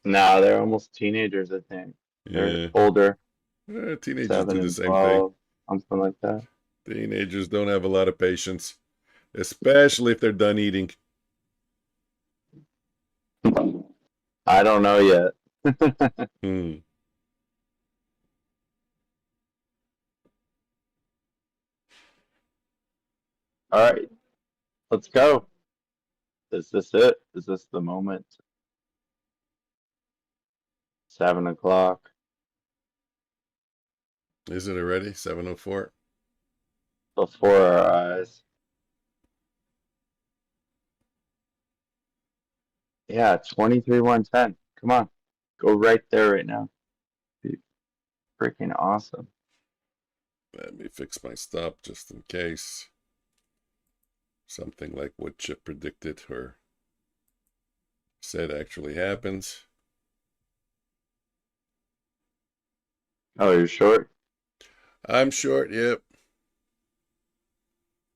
No, they're almost teenagers, I think. They're Yeah. older. Teenagers 7 do the and same 12, something like that. Teenagers don't have a lot of patience, especially if they're done eating. I don't know yet. All right, let's go. Is this it? Is this the moment? 7 o'clock. Is it already? 7:04? Before our eyes. Yeah, 23,110. Come on. Go right there right now. Be freaking awesome. Let me fix my stop just in case something like what Chip predicted or said actually happens. Oh, you're short? I'm short, yep.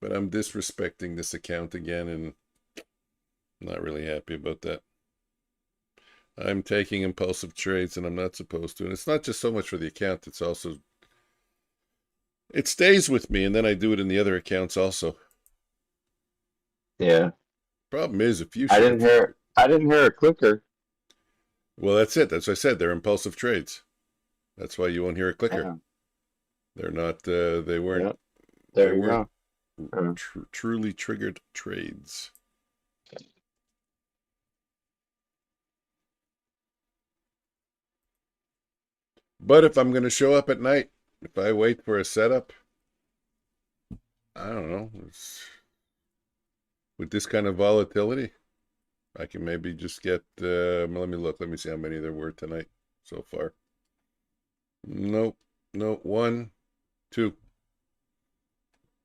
But I'm disrespecting this account again, and not really happy about that. I'm taking impulsive trades, and I'm not supposed to. And it's not just so much for the account, it's also... It stays with me, and then I do it in the other accounts also. Yeah. Problem is, if you... I didn't hear a clicker. Well, that's it. That's what I said. They're impulsive trades. That's why you won't hear a clicker. Yeah. They're not, they weren't... Yep. There you go. Truly triggered trades. But if I'm going to show up at night, if I wait for a setup, I don't know. With this kind of volatility, I can maybe just get, let me look. Let me see how many there were tonight so far. Nope. No, 1, 2.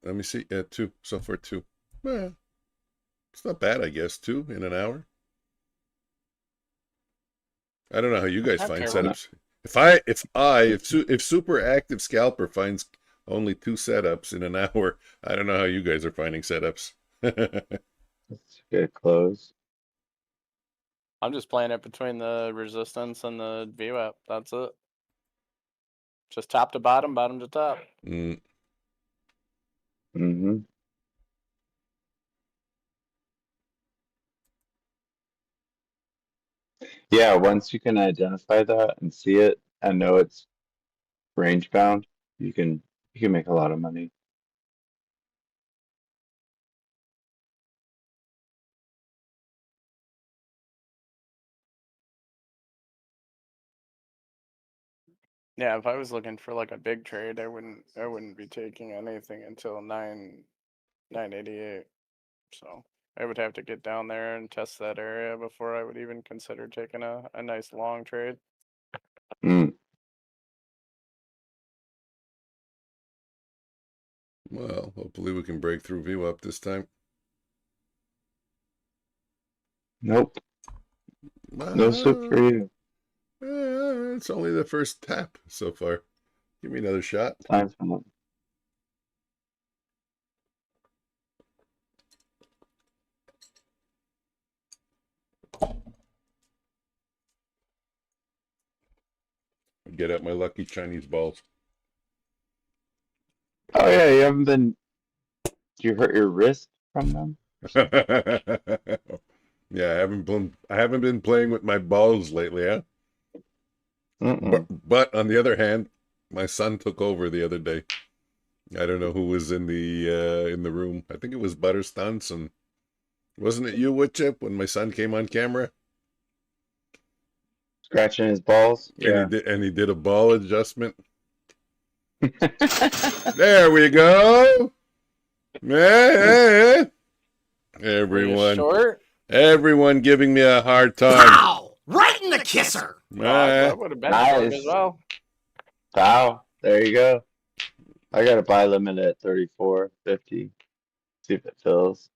Let me see. 2. So far, 2. Well, it's not bad, I guess. 2 in an hour. I don't know how you guys find setups. If super active scalper finds only 2 setups in an hour, I don't know how you guys are finding setups. Let's get close. I'm just playing it between the resistance and the VWAP. That's it. Just top to bottom, bottom to top. Mm-hmm. Yeah, once you can identify that and see it and know it's range bound, you can make a lot of money. Yeah, if I was looking for like a big trade, I wouldn't be taking anything until 988. So I would have to get down there and test that area before I would even consider taking a nice long trade. Mm. Well, hopefully we can break through VWAP this time. Nope. No soup for you. It's only the first tap so far. Give me another shot. Time for them. Get out my lucky Chinese balls. Oh yeah, you haven't been. Did you hurt your wrist from them? Yeah, I haven't been playing with my balls lately, huh? But on the other hand, my son took over the other day. I don't know who was in the room. I think it was Butter Stunts, and wasn't it you, Woodchip, when my son came on camera? Scratching his balls. Yeah. And he did a ball adjustment. There we go. Hey. Everyone giving me a hard time. Wow! Right in the kisser. That would have been nice as well. Wow, there you go. I got a buy limit at 34.50. See if it fills.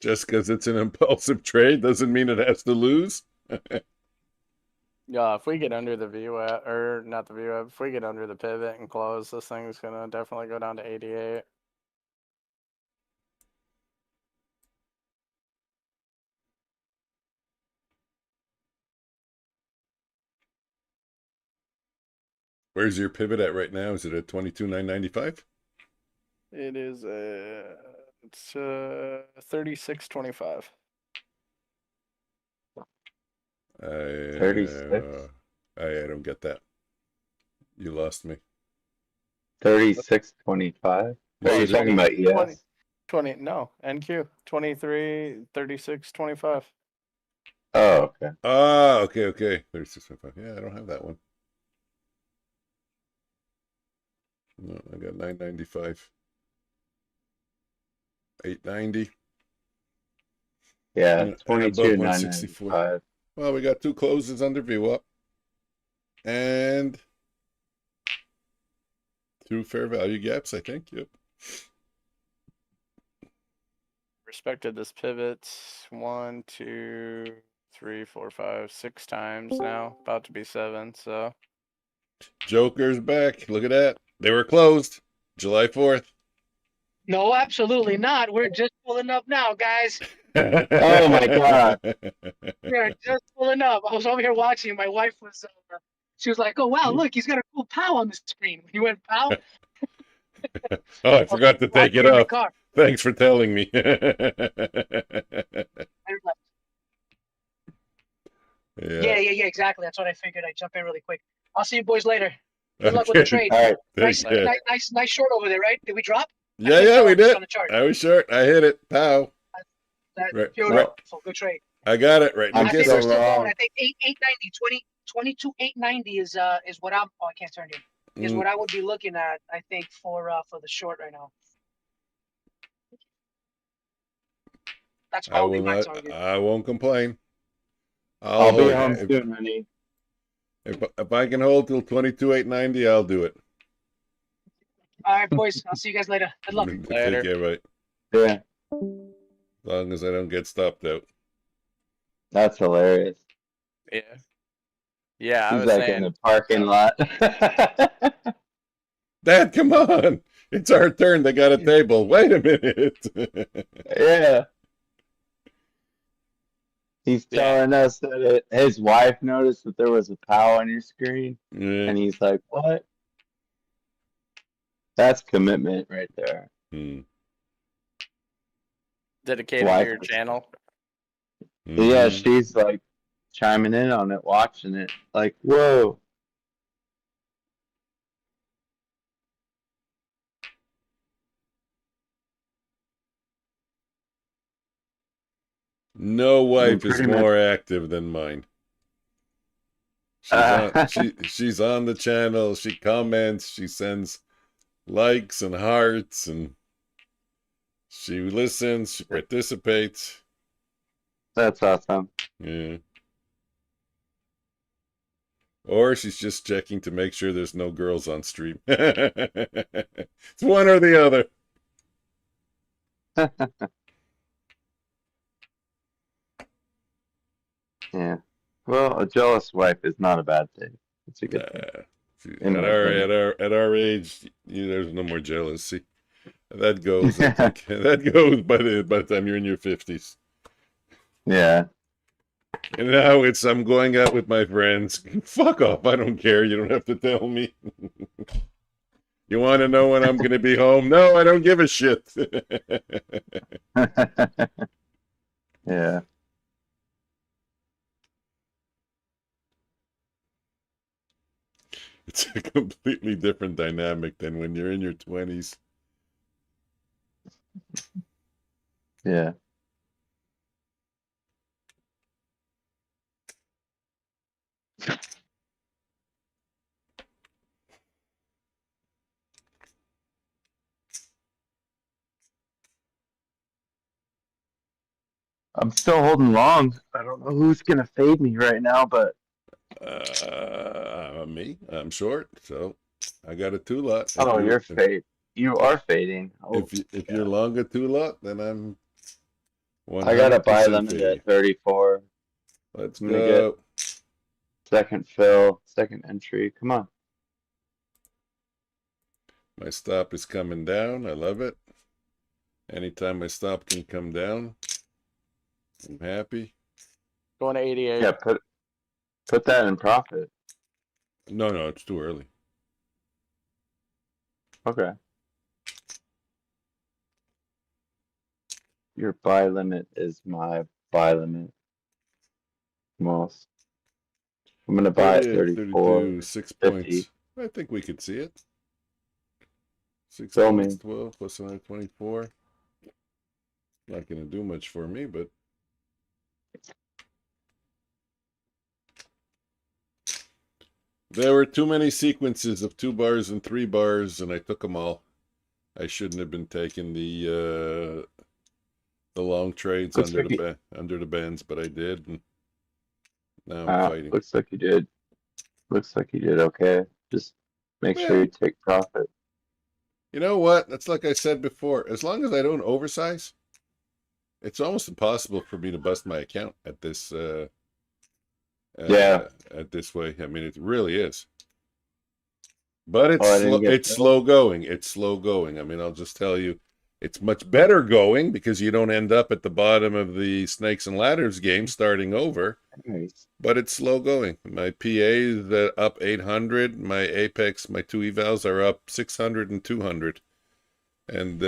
Just because it's an impulsive trade doesn't mean it has to lose. Yeah, if we get under the VWAP, or not the VWAP, if we get under the pivot and close, this thing's gonna definitely go down to 88. Where's your pivot at right now? Is it at 22,995? It is it's 36.25. 36. I don't get that. You lost me. 36.25. Are you talking about ES? 20 no, NQ 23 36.25. Oh, okay. Ah, okay. 36.5. Yeah, I don't have that one. No, I got 995. 890. Yeah, and above 22,995. 164. Well, we got 2 closes under VWAP and 2 fair value gaps, I think. Yep. Respected this pivot 1, 2, 3, 4, 5, 6 times now. About to be 7. So Joker's back. Look at that. They were closed July 4th. No, absolutely not. We're just pulling up now, guys. Oh my God. We're just pulling up. I was over here watching. My wife was, she was like, "Oh wow, look, he's got a cool POW on the screen." He went POW. Oh, I forgot to take it in the off. car. Thanks for telling me. Yeah, exactly. That's what I figured. I'd jump in really quick. I'll see you boys later. Good luck with the trade. All right. Nice short over there, right? Did we drop? Yeah, we did. On the chart. I was short. I hit it. Pow. Right. Beautiful. Good trade. I got it right. I'm I think so we're still wrong. going. I think 890, 22,890 is what I'm. Oh, I can't turn here. Is what I would be looking at. I think for the short right now. That's probably my target. I won't complain. I'll be home soon, honey. If I can hold till 22,890, I'll do it. All right, boys. I'll see you guys later. Good luck. Take care, right? Yeah. As long as I don't get stopped out. That's hilarious. yeah. Yeah, I He's was like saying in the parking lot. Dad, come on. It's our turn. They got a table. Wait a minute. Yeah. He's telling us that his wife noticed that there was a POW on your screen. Yeah. And he's like, what? That's commitment right there. dedicated to your channel. Yeah, she's like chiming in on it, watching it. Like, whoa. No wife is pretty more active than mine. She's on the channel. She comments. She sends likes and hearts, and she listens. She participates. That's awesome. Yeah. Or she's just checking to make sure there's no girls on stream. It's one or the other. Yeah. Well, a jealous wife is not a bad thing. It's a good thing. At our age, there's no more jealousy. That goes. I think, that goes by the time you're in your 50s. Yeah. And now it's I'm going out with my friends. Fuck off! I don't care. You don't have to tell me. You want to know when I'm going to be home? No, I don't give a shit. Yeah. It's a completely different dynamic than when you're in your 20s. Yeah. I'm still holding long. I don't know who's going to fade me right now, but me. I'm short, so I got a 2-lot. oh, you're fade. You are fading. Oh, if you're long a 2-lot, then I'm. I got a buy 100% limit fading. at 34. Let's I'm gonna go. get second fill, second entry. Come on. My stop is coming down. I love it. Anytime my stop can come down, I'm happy. Going to 88. Yeah, put that in profit. No, it's too early. Okay. Your buy limit is my buy limit. Most. I'm gonna buy at 34. 32, 6 50. points. I think we could see it. 6 Fill points, me. 12 plus another 24. Not gonna do much for me, but there were too many sequences of 2 bars and 3 bars, and I took them all. I shouldn't have been taking the the long trades Looks under like the under the bends, but I did, and now I'm fighting. looks like you did. Looks like you did okay. Just make sure you take profit. You know what? That's like I said before. As long as I don't oversize, it's almost impossible for me to bust my account at this. Yeah. At this way. I mean, it really is. But it's Oh, I didn't get it's slow going. It's slow going. I mean, I'll just tell you, it's much better going because you don't end up at the bottom of the snakes and ladders game starting over. Nice. But it's slow going. My PA is up 800. My Apex, my 2 evals are up 600 and 200. And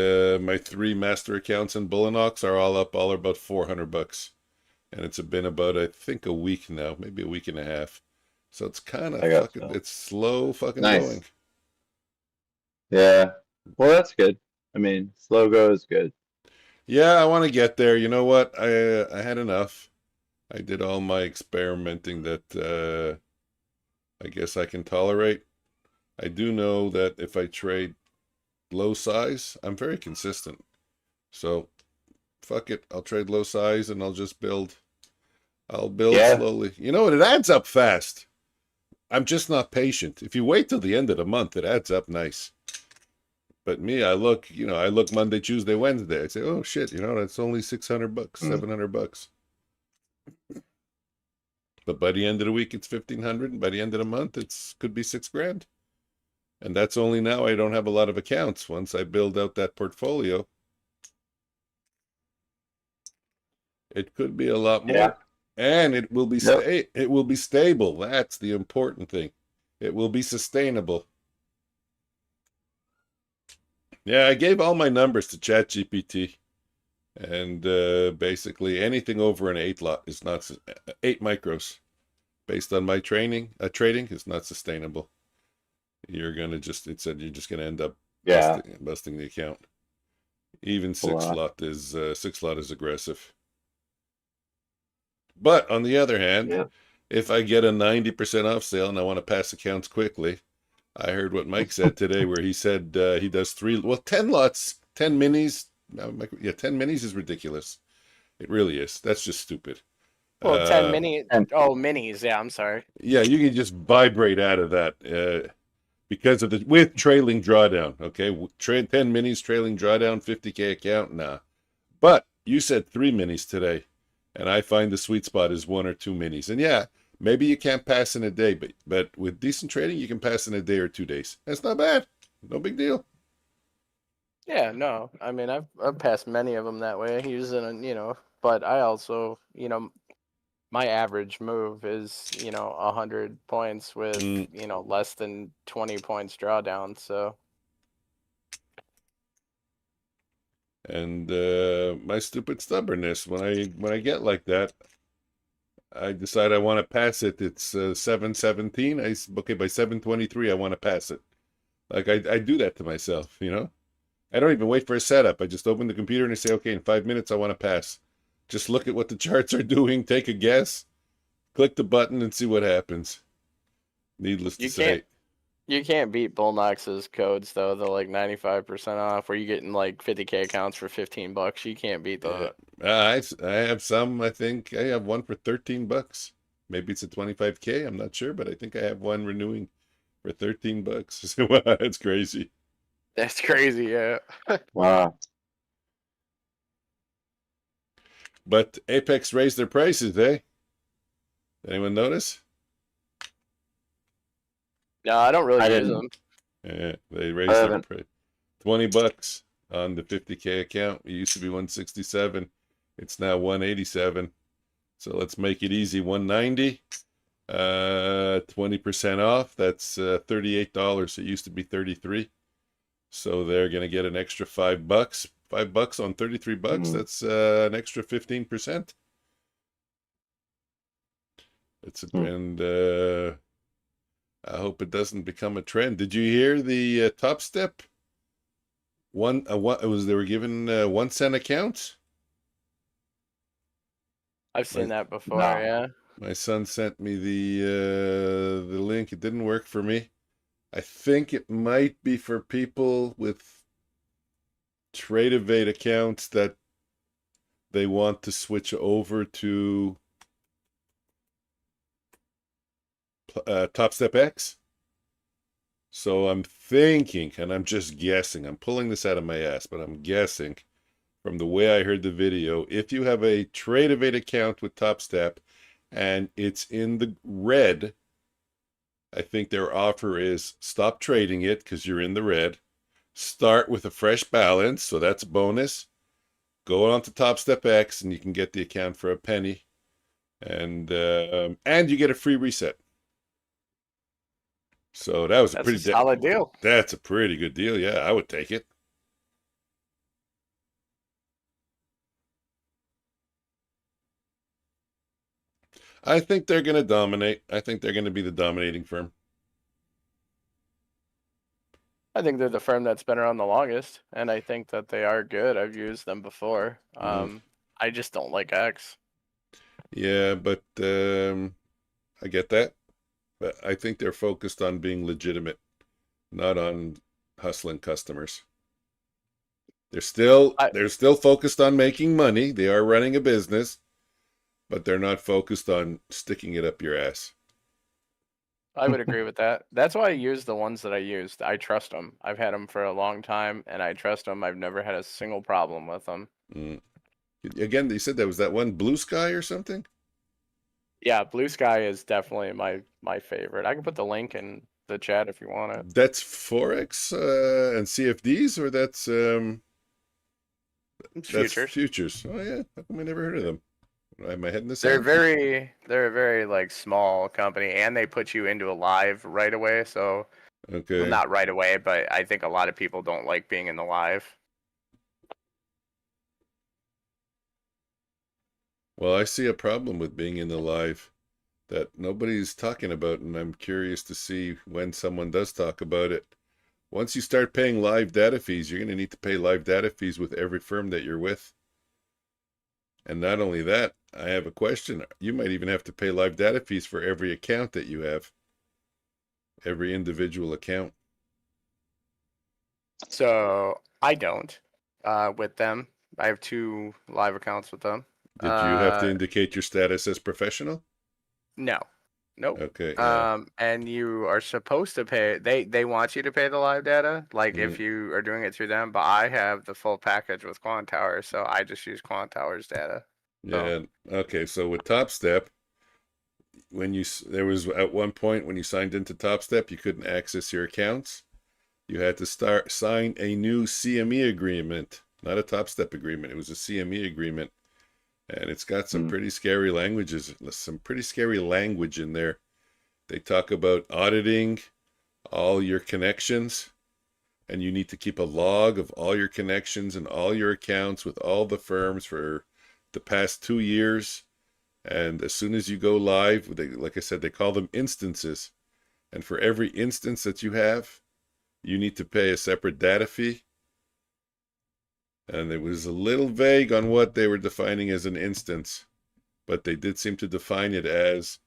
my 3 master accounts in Bulenox are all up, all about $400. And it's been about, I think, a week now, maybe a week and a half. So it's kind of fucking, it's slow fucking going. Yeah. Well, that's good. I mean, slow go is good. Yeah, I want to get there. You know what? I had enough. I did all my experimenting that I guess I can tolerate. I do know that if I trade low size, I'm very consistent. So fuck it. I'll trade low size and I'll just build. I'll build slowly. You know what? It adds up fast. I'm just not patient. If you wait till the end of the month, it adds up nice. But me, I look Monday, Tuesday, Wednesday. I say, oh shit, that's only $600, $700. But by the end of the week, it's 1,500, and by the end of the month, could be $6,000. And that's only now I don't have a lot of accounts. Once I build out that portfolio, it could be a lot more. Yeah. And it will be it will be stable. That's the important thing. It will be sustainable. Yeah, I gave all my numbers to ChatGPT, and basically anything over an 8 lot is not 8 micros. Based on my trading is not sustainable. You're gonna it said you're just gonna end up busting the account. Even 6 lot is aggressive. But on the other hand, if I get a 90% off sale and I want to pass accounts quickly, I heard what Mike said today, where he said he does 10 lots, 10 minis. 10 minis is ridiculous. It really is. That's just stupid. Well, 10 mini. Oh, minis. Yeah, I'm sorry. Yeah, you can just vibrate out of that because of with trailing drawdown. Okay, 10 minis, trailing drawdown, 50K account. Nah. But you said 3 minis today. And I find the sweet spot is 1 or 2 minis. And yeah, maybe you can't pass in a day, but with decent trading, you can pass in a day or 2 days. That's not bad. No big deal. Yeah, no. I mean, I've passed many of them that way using, but I also, my average move is, 100 points with, less than 20 points drawdown. So. And my stupid stubbornness, when I get like that, I decide I want to pass it. It's 7:17. By 7:23 I want to pass it. Like I do that to myself, I don't even wait for a setup. I just open the computer and I say, okay, in 5 minutes I want to pass. Just look at what the charts are doing, take a guess, click the button, and see what happens. Needless to say. You can't beat Bulenox's codes though. They're like 95% off. Where you getting like 50K accounts for $15. You can't beat that. I have some. I think I have one for $13. Maybe it's a 25K. I'm not sure, but I think I have one renewing for $13. That's crazy. That's crazy, yeah. Wow. But Apex raised their prices, eh? Anyone notice? No, I don't really use them. Yeah, they raised their price. $20 on the 50K account. It used to be 167. It's now 187. So let's make it easy. 190. 20% off. That's $38. It used to be 33. So they're gonna get an extra $5. $5 on $33. That's an extra 15%. And I hope it doesn't become a trend. Did you hear the Topstep? They were given 1 cent accounts. I've seen that before. Yeah. My son sent me the link. It didn't work for me. I think it might be for people with Trade Evade accounts that they want to switch over to Topstep X. So I'm thinking, and I'm just guessing, I'm pulling this out of my ass, but I'm guessing from the way I heard the video, if you have a Trade Evade account with Topstep and it's in the red, I think their offer is stop trading it because you're in the red. Start with a fresh balance, so that's a bonus. Go on to Topstep X and you can get the account for a penny. And you get a free reset. So that's a pretty solid deal. That's a pretty good deal. Yeah, I would take it. I think they're going to dominate. I think they're going to be the dominating firm. I think they're the firm that's been around the longest, and I think that they are good. I've used them before. I just don't like X. Yeah, but I get that. But I think they're focused on being legitimate, not on hustling customers. They're still focused on making money. They are running a business, but they're not focused on sticking it up your ass. I would agree with that. That's why I use the ones that I used. I trust them. I've had them for a long time, and I trust them. I've never had a single problem with them. Again, you said that was that one Blue Sky or something? Yeah, Blue Sky is definitely my favorite. I can put the link in the chat if you want it. That's forex and CFDs, or that's futures. Futures. Oh yeah, how come I never heard of them? I have my head in the They're sand. they're a very like small company, and they put you into a live right away. So, okay, well, not right away, but I think a lot of people don't like being in the live. Well, I see a problem with being in the live that nobody's talking about, and I'm curious to see when someone does talk about it. Once you start paying live data fees, you're going to need to pay live data fees with every firm that you're with. And not only that, I have a question. You might even have to pay live data fees for every account that you have, every individual account. So I don't with them. I have 2 live accounts with them. Did you have to indicate your status as professional? No. Nope. Okay. And you are supposed to pay. They want you to pay the live data, like if you are doing it through them. But I have the full package with Quant Towers, so I just use Quant Towers data. Yeah. Okay. So with Topstep, there was at one point when you signed into Topstep, you couldn't access your accounts. You had to sign a new CME agreement, not a Topstep agreement. It was a CME agreement. And it's got some pretty scary language in there. They talk about auditing all your connections, and you need to keep a log of all your connections and all your accounts with all the firms for the past 2 years. And as soon as you go live, like I said, they call them instances. And for every instance that you have, you need to pay a separate data fee. And it was a little vague on what they were defining as an instance, but they did seem to define it as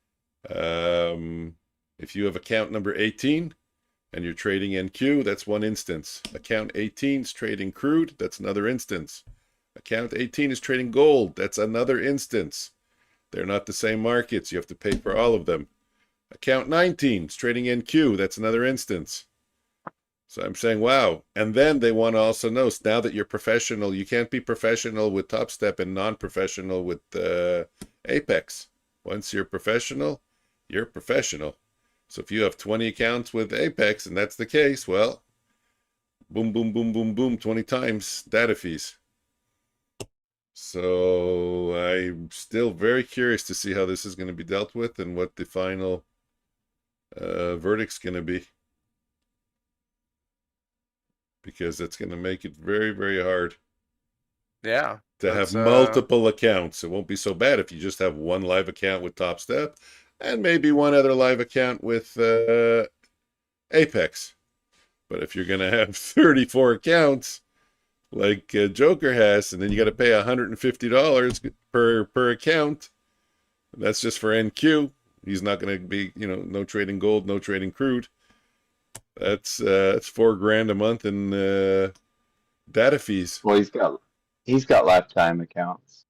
if you have account number 18 and you're trading NQ, that's one instance. Account 18 is trading crude, that's another instance. Account 18 is trading gold, that's another instance. They're not the same markets, you have to pay for all of them. Account 19 is trading NQ, that's another instance. So I'm saying, wow. And then they want to also know, now that you're professional, you can't be professional with Topstep and non-professional with Apex. Once you're professional, you're professional. So if you have 20 accounts with Apex, and that's the case, well, boom, boom, boom, boom, boom, 20 times data fees. So I'm still very curious to see how this is going to be dealt with and what the final verdict's going to be. Because it's going to make it very, very hard. Yeah. To have multiple accounts. It won't be so bad if you just have one live account with Topstep and maybe one other live account with Apex. But if you're going to have 34 accounts like Joker has, and then you got to pay $150 per account, that's just for NQ. He's not going to be, no trading gold, no trading crude. That's $4,000 a month in data fees. Well, he's got lifetime accounts.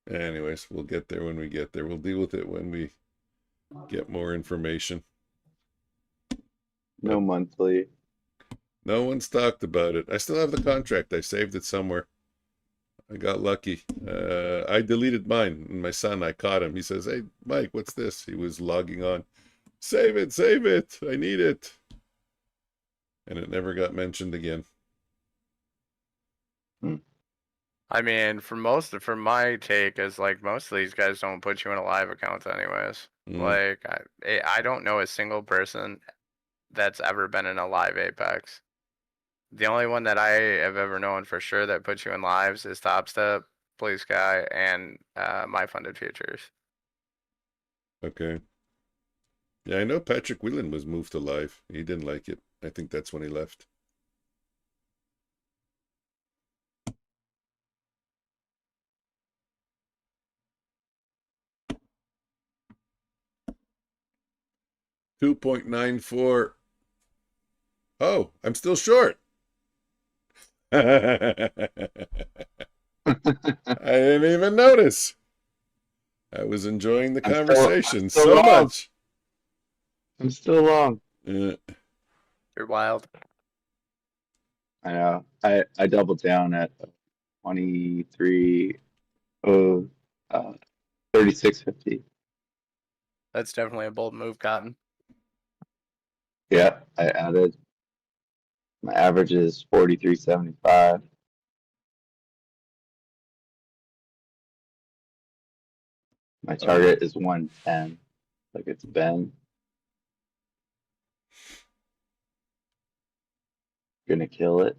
Anyways, we'll get there when we get there. We'll deal with it when we get more information. No monthly. No one's talked about it. I still have the contract. I saved it somewhere. I got lucky. I deleted mine. And my son, I caught him. He says, "Hey, Mike, what's this?" He was logging on. Save it, save it. I need it. And it never got mentioned again. I mean, for my take is like most of these guys don't put you in a live account anyways. Like I don't know a single person that's ever been in a live Apex. The only one that I have ever known for sure that puts you in lives is Topstep, Blue Sky, and My Funded Futures. Okay. Yeah, I know Patrick Whelan was moved to live. He didn't like it. I think that's when he left. $2.94. Oh, I'm still short. I didn't even notice. I was enjoying the conversation so much. I'm still long. You're wild. I know. I doubled down at 23, 36.50. That's definitely a bold move, Cotton. Yeah, I added. My average is 43.75. My target is 110, like it's been. Gonna kill it.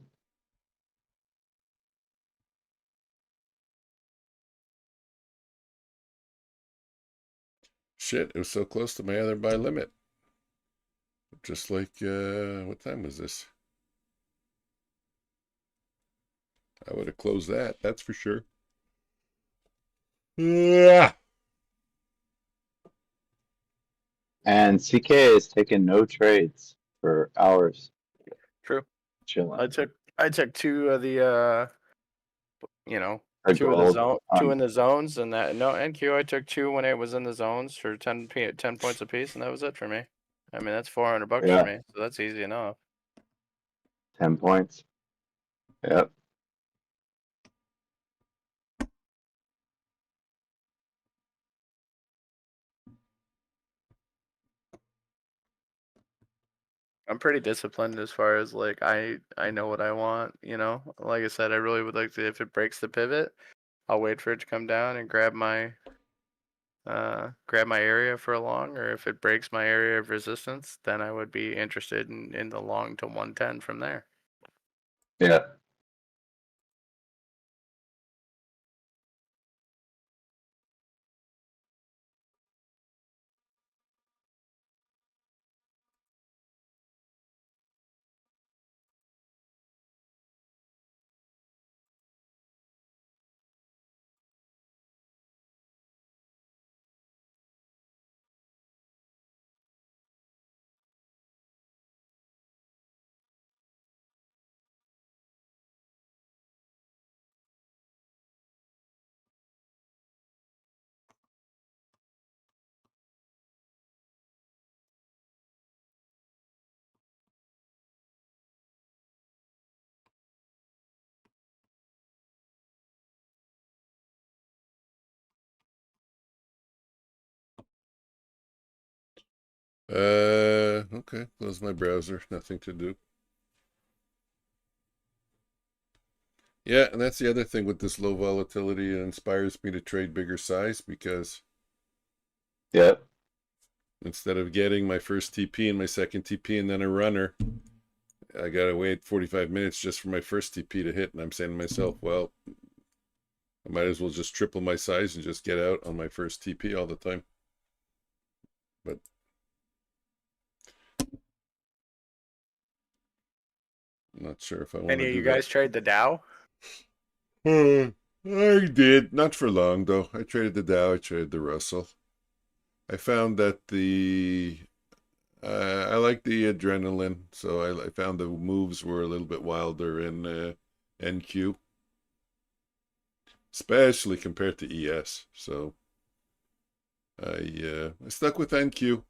Shit, it was so close to my other buy limit. Just like, what time was this? I would have closed that, that's for sure. Yeah. And CK has taken no trades for hours. True. Chilling. I took two of the two in the zones, and that NQ I took two when it was in the zones for 10 points apiece, and that was it for me. I mean, that's $400 for me, so that's easy enough. 10 points. Yep. I'm pretty disciplined as far as like I know what I want, Like I said, I really would like to, if it breaks the pivot, I'll wait for it to come down and grab my area for a long, or if it breaks my area of resistance, then I would be interested in the long to 110 from there. Yeah. Okay, close my browser, nothing to do. Yeah, and that's the other thing with this low volatility. It inspires me to trade bigger size because instead of getting my first TP and my second TP and then a runner, I gotta wait 45 minutes just for my first TP to hit, and I'm saying to myself, well, I might as well just triple my size and just get out on my first TP all the time. But I'm not sure if I want to do that. Any of you guys trade the Dow? I did. Not for long, though. I traded the Dow. I traded the Russell. I found that I like the adrenaline, so I found the moves were a little bit wilder in NQ. especially compared to ES. So I stuck with NQ.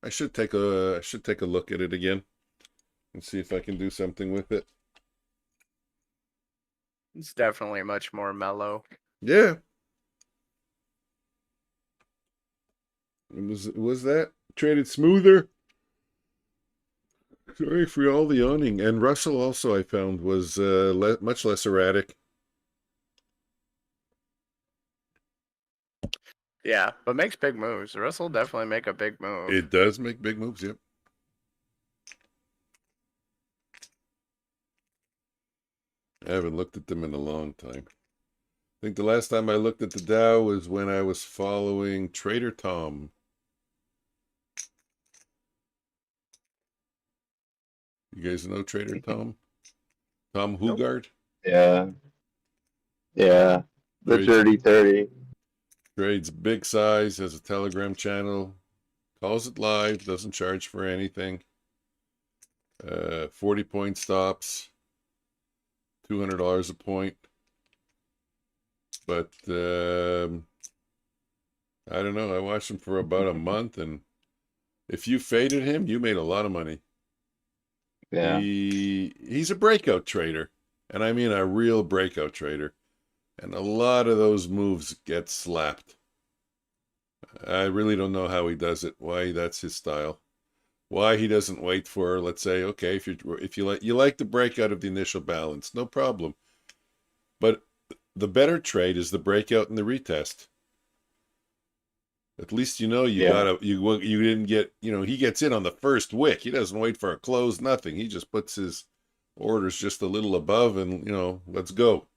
I should take a look at it again and see if I can do something with it. It's definitely much more mellow. Yeah. Was that traded smoother? Sorry for all the yawning. And Russell also, I found, was much less erratic. Yeah, but makes big moves. Russell definitely make a big move. It does make big moves, yep. I haven't looked at them in a long time. I think the last time I looked at the Dow was when I was following Trader Tom. You guys know Trader Tom? Tom Hugard? Yeah. Yeah. The Dirty 30. Trades big size, has a Telegram channel, calls it live, doesn't charge for anything. 40-point stops, $200 a point. But I don't know. I watched him for about a month, and if you faded him, you made a lot of money. Yeah. He's a breakout trader, and I mean a real breakout trader. And a lot of those moves get slapped. I really don't know how he does it. Why that's his style. Why he doesn't wait for, let's say, okay, if you like the breakout of the initial balance, no problem. But the better trade is the breakout and the retest. At least you know you didn't get, he gets in on the first wick. He doesn't wait for a close, nothing. He just puts his orders just a little above and, let's go.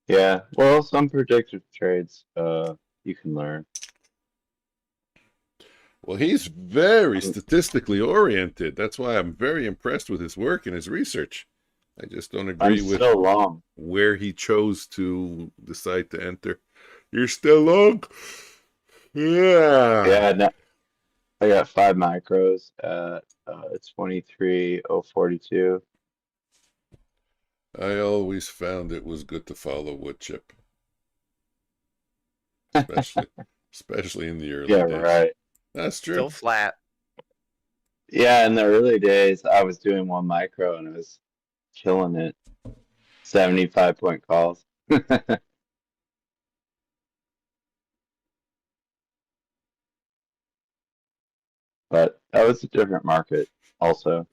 Yeah. Well, some predictive trades you can learn. Well, he's very statistically oriented. That's why I'm very impressed with his work and his research. I just don't agree with where he chose to decide to enter. You're still long? Yeah. Yeah, no, I got 5 micros at 23,042. I always found it was good to follow wood chip. Especially in the early days. Yeah, right. That's true. Still flat. Yeah, in the early days, I was doing 1 micro and I was killing it. 75-point calls. But that was a different market also.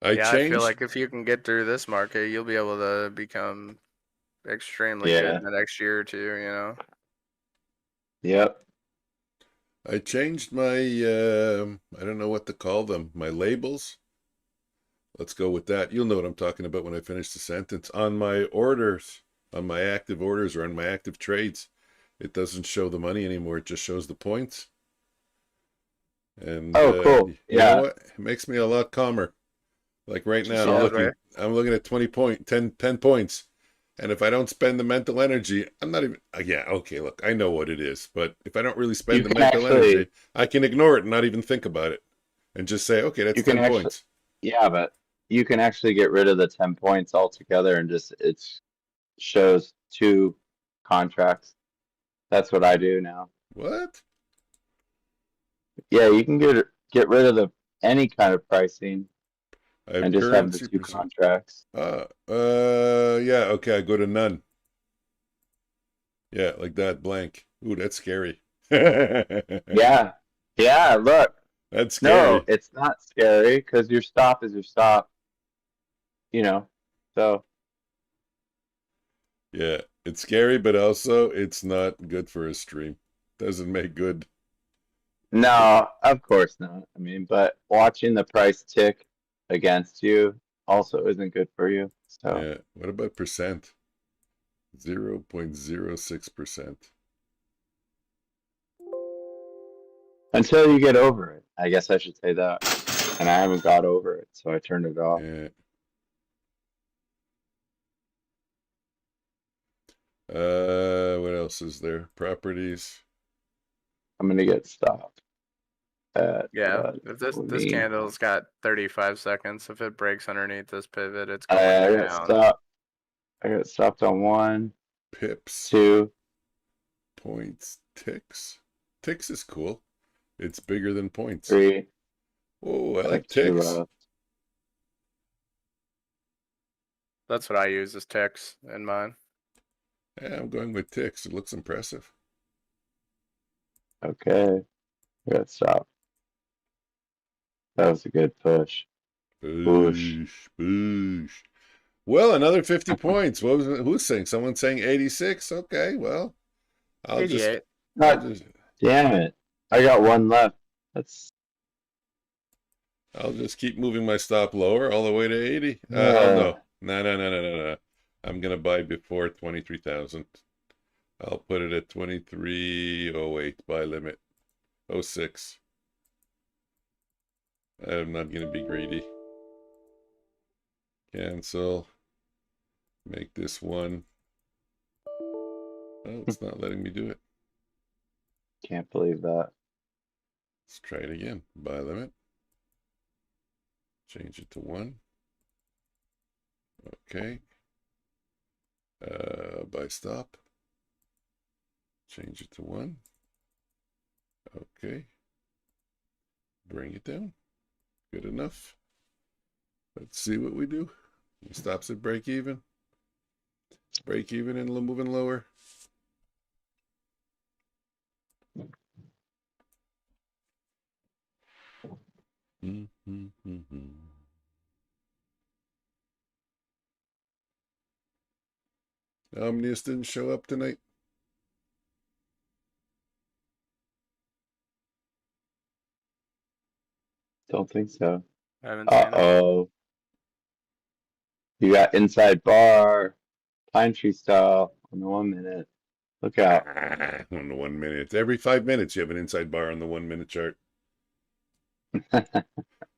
I feel like if you can get through this market, you'll be able to become extremely good in the next year or two, Yep. I changed my, I don't know what to call them, my labels. Let's go with that. You'll know what I'm talking about when I finish the sentence. On my orders, on my active orders or on my active trades, it doesn't show the money anymore. It just shows the points. And cool. You know what? It makes me a lot calmer. Like right now, I'm looking at 10 points. And if I don't spend the mental energy, I'm not even, okay, look, I know what it is. But if I don't really spend the mental energy, I can ignore it and not even think about it. And just say, okay, that's 10 points. Yeah, but you can actually get rid of the 10 points altogether and just, it shows 2 contracts. That's what I do now. What? Yeah, you can get rid of any kind of pricing and just have the 2 contracts. Yeah, okay, I go to none. Yeah, like that, blank. Ooh, that's scary. Yeah, look. That's scary. No, it's not scary because your stop is your stop. So. Yeah, it's scary, but also it's not good for a stream. Doesn't make good. No, of course not. I mean, but watching the price tick against you also isn't good for you. So. Yeah, what about percent? 0.06%. Until you get over it. I guess I should say that. And I haven't got over it, so I turned it off. Yeah. What else is there? Properties. I'm gonna get stopped. Yeah, if this 20. candle's got 35 seconds, if it breaks underneath this pivot, it's I going got down. stopped. I got stopped on 1, Pips. 2. Points. Ticks. Ticks is cool. It's bigger than points. 3. Oh, I Have like 2 ticks. left. That's what I use as ticks in mine. Yeah, I'm going with ticks. It looks impressive. Okay. I got stopped. That was a good push. Boosh. Boosh. Well, another 50 points. What was who's saying? Someone saying 86? Okay, well, I'll 88. Damn it. I got 1 left. I'll just keep moving my stop lower all the way to 80. Yeah. Oh no. No. I'm gonna buy before 23,000. I'll put it at 23.08 buy limit. 06. I'm not gonna be greedy. Cancel. Make this one. Oh, it's not letting me do it. Can't believe that. Let's try it again. Buy limit. Change it to 1. Okay. Buy stop. Change it to 1. Okay. Bring it down. Good enough. Let's see what we do. He stops at break even. Break even and moving lower. Omnius didn't show up tonight. Don't think so. I haven't seen it. Uh-oh. You got inside bar, pine tree style on the 1 minute. Look out. On the 1 minute. Every 5 minutes you have an inside bar on the 1 minute chart.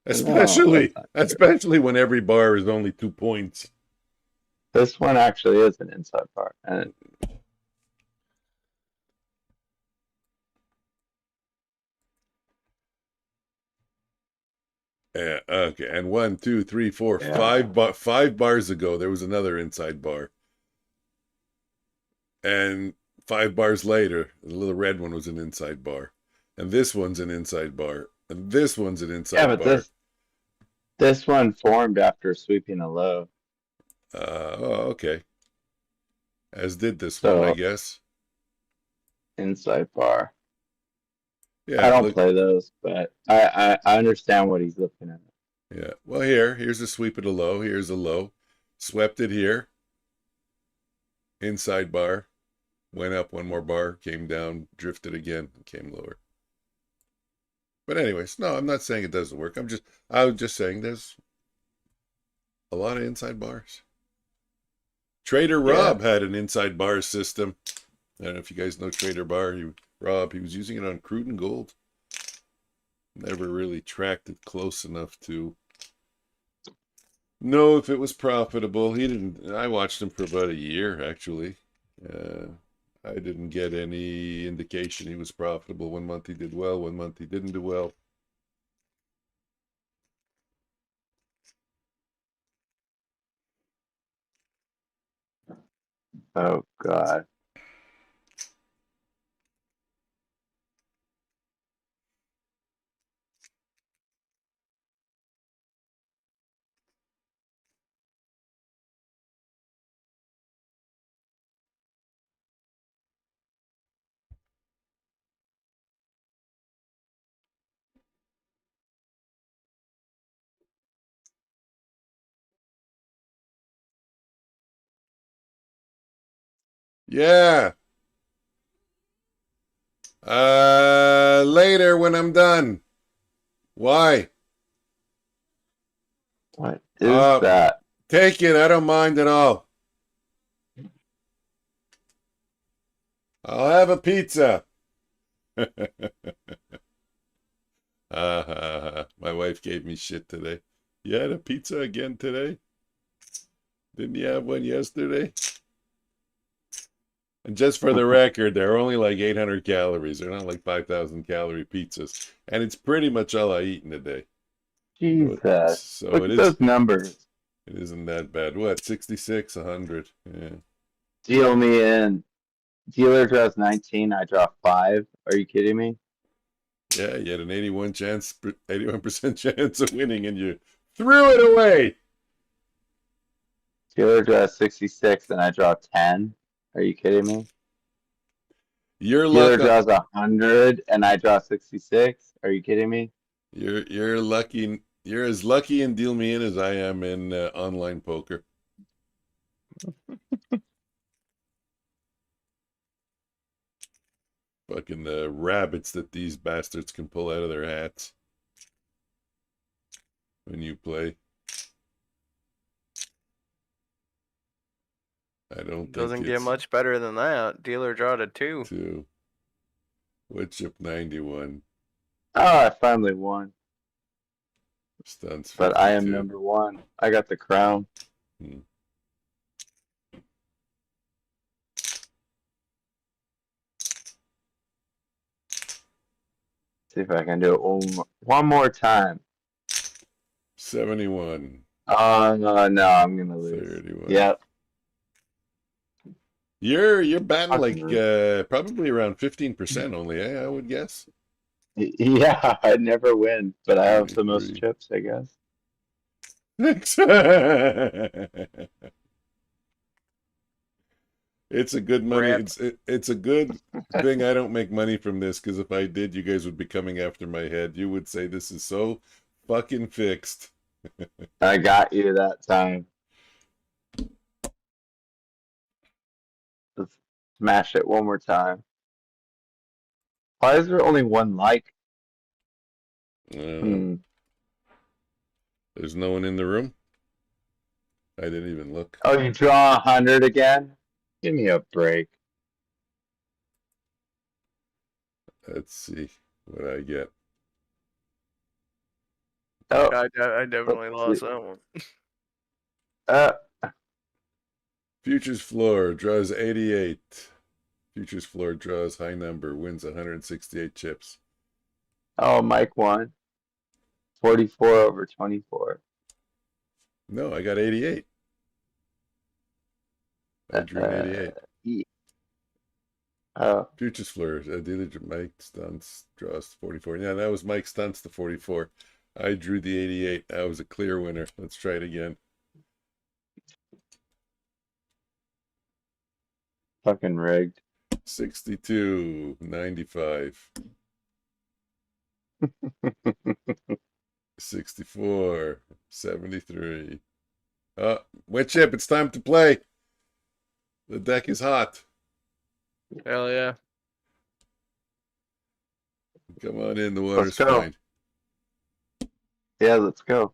Especially when every bar is only 2 points. This one actually is an inside bar. And okay, and 1, 2, 3, 4, Yeah. 5 bars ago there was another inside bar. And 5 bars later, the little red one was an inside bar. And this one's an inside bar. And this one's an inside bar. This one formed after sweeping a low. Oh, okay. As did this one, I guess. Inside bar. Yeah, I don't play those, but I understand what he's looking at. Yeah. Well, here's a sweep at a low. Here's a low. Swept it here. Inside bar. Went up 1 more bar. Came down. Drifted again. And came lower. But anyways, no, I'm not saying it doesn't work. I was just saying there's a lot of inside bars. Trader Rob had an inside bar system. I don't know if you guys know Trader Rob. He was using it on crude and gold. Never really tracked it close enough to know if it was profitable. I watched him for about a year, actually. I didn't get any indication he was profitable. 1 month he did well, 1 month he didn't do well. Oh, God. Yeah. Later when I'm done. Why? What is that? Take it. I don't mind at all. I'll have a pizza. My wife gave me shit today. You had a pizza again today? Didn't you have one yesterday? And just for the record, they're only like 800 calories. They're not like 5,000 calorie pizzas. And it's pretty much all I eat in a day. Jesus. So Look it at is. those numbers. It isn't that bad. What, 66, 100? Yeah. Deal me in. Dealer draws 19, I draw 5. Are you kidding me? Yeah, you had an 81% chance of winning, and you threw it away. Dealer draws 66, and I draw 10. Are you kidding me? Your Dealer luck. draws 100, and I draw 66. Are you kidding me? You're lucky. You're as lucky in Deal Me In as I am in online poker. Fucking the rabbits that these bastards can pull out of their hats when you play. I don't think Doesn't get it's much better than that. Dealer draw to 2. 2. Wood chip 91. Oh, I finally won. Stunts 52. But I am number 1. I got the crown. See if I can do it one more time. 71. Oh, no, I'm going to lose. 31. Yep. You're batting like probably around 15% only, I would guess. Yeah, I never win, but I have the most chips, I guess. It's a good money. It's a good thing I don't make money from this, because if I did, you guys would be coming after my head. You would say this is so fucking fixed. I got you that time. Let's smash it one more time. Why is there only one like? There's no one in the room. I didn't even look. Oh, you draw 100 again? Give me a break. Let's see what I get. Oh, I definitely lost that one. Futures floor draws 88. Futures floor draws high number, wins 168 chips. Oh, Mike won. 44 over 24. No, I got 88. I drew an 88. Oh. Futures floor. Dealer Mike Stunts draws 44. Yeah, that was Mike Stunts, the 44. I drew the 88. That was a clear winner. Let's try it again. Fucking rigged. 62, 95. 64, 73. Wet chip, it's time to play. The deck is hot. Hell yeah. Come on in, the water's Let's go. fine. Yeah, let's go.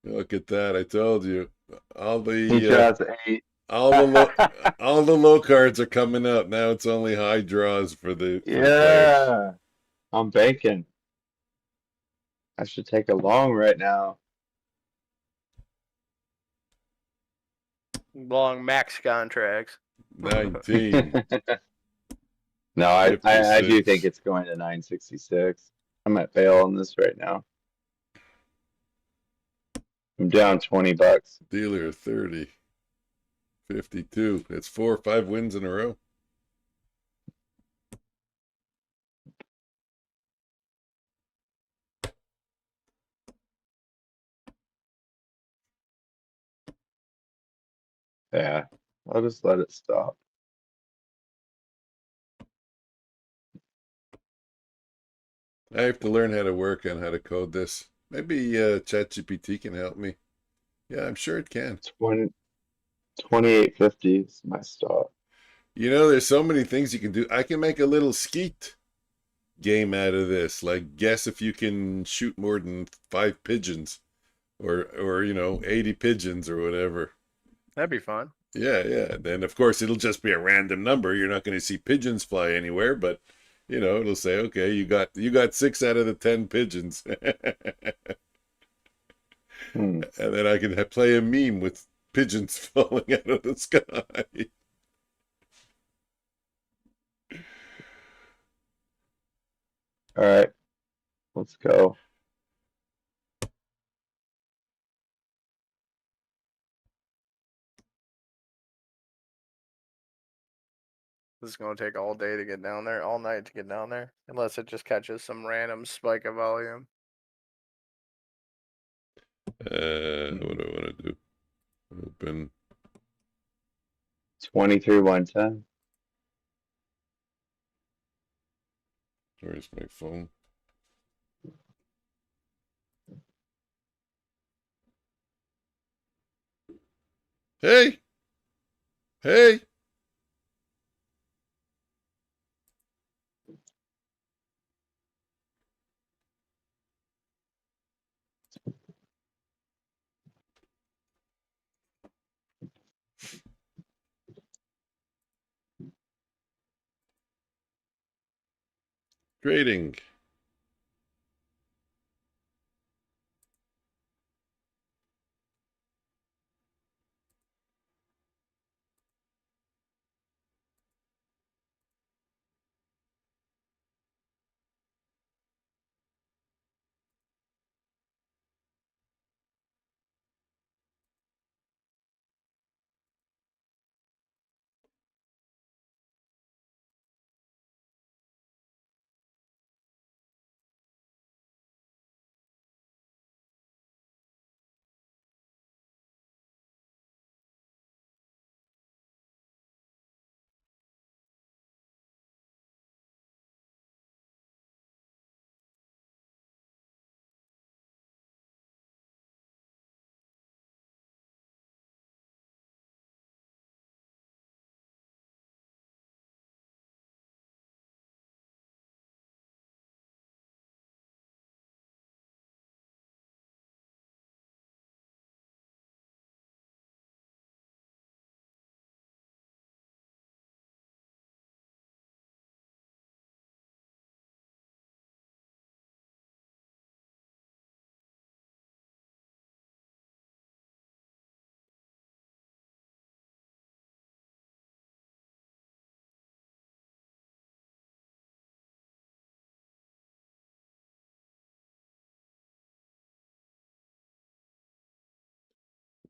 Look at that, I told you. All He draws 8. all the low cards are coming up. Now it's only high draws for the Yeah. I'm banking. I should take a long right now. Long max contracts. 19. No, I do 56. think it's going to 966. I might bail on this right now. I'm down $20. Dealer 30. 52. It's 4 or 5 wins in a row. Yeah, I'll just let it stop. I have to learn how to work on how to code this. Maybe ChatGPT can help me. Yeah, I'm sure it can. 2850 is my stop. You know, there's so many things you can do. I can make a little skeet game out of this. Like, guess if you can shoot more than 5 pigeons. Or 80 pigeons or whatever. That'd be fun. Yeah. Then, of course, it'll just be a random number. You're not going to see pigeons fly anywhere, but, it'll say, okay, you got 6 out of the 10 pigeons. And then I can play a meme with pigeons falling out of the sky. All right, let's go. This is gonna take all day to get down there, all night to get down there, unless it just catches some random spike of volume. What do I want to do? Open. 23,110. Where's my phone? Hey! Hey! Trading.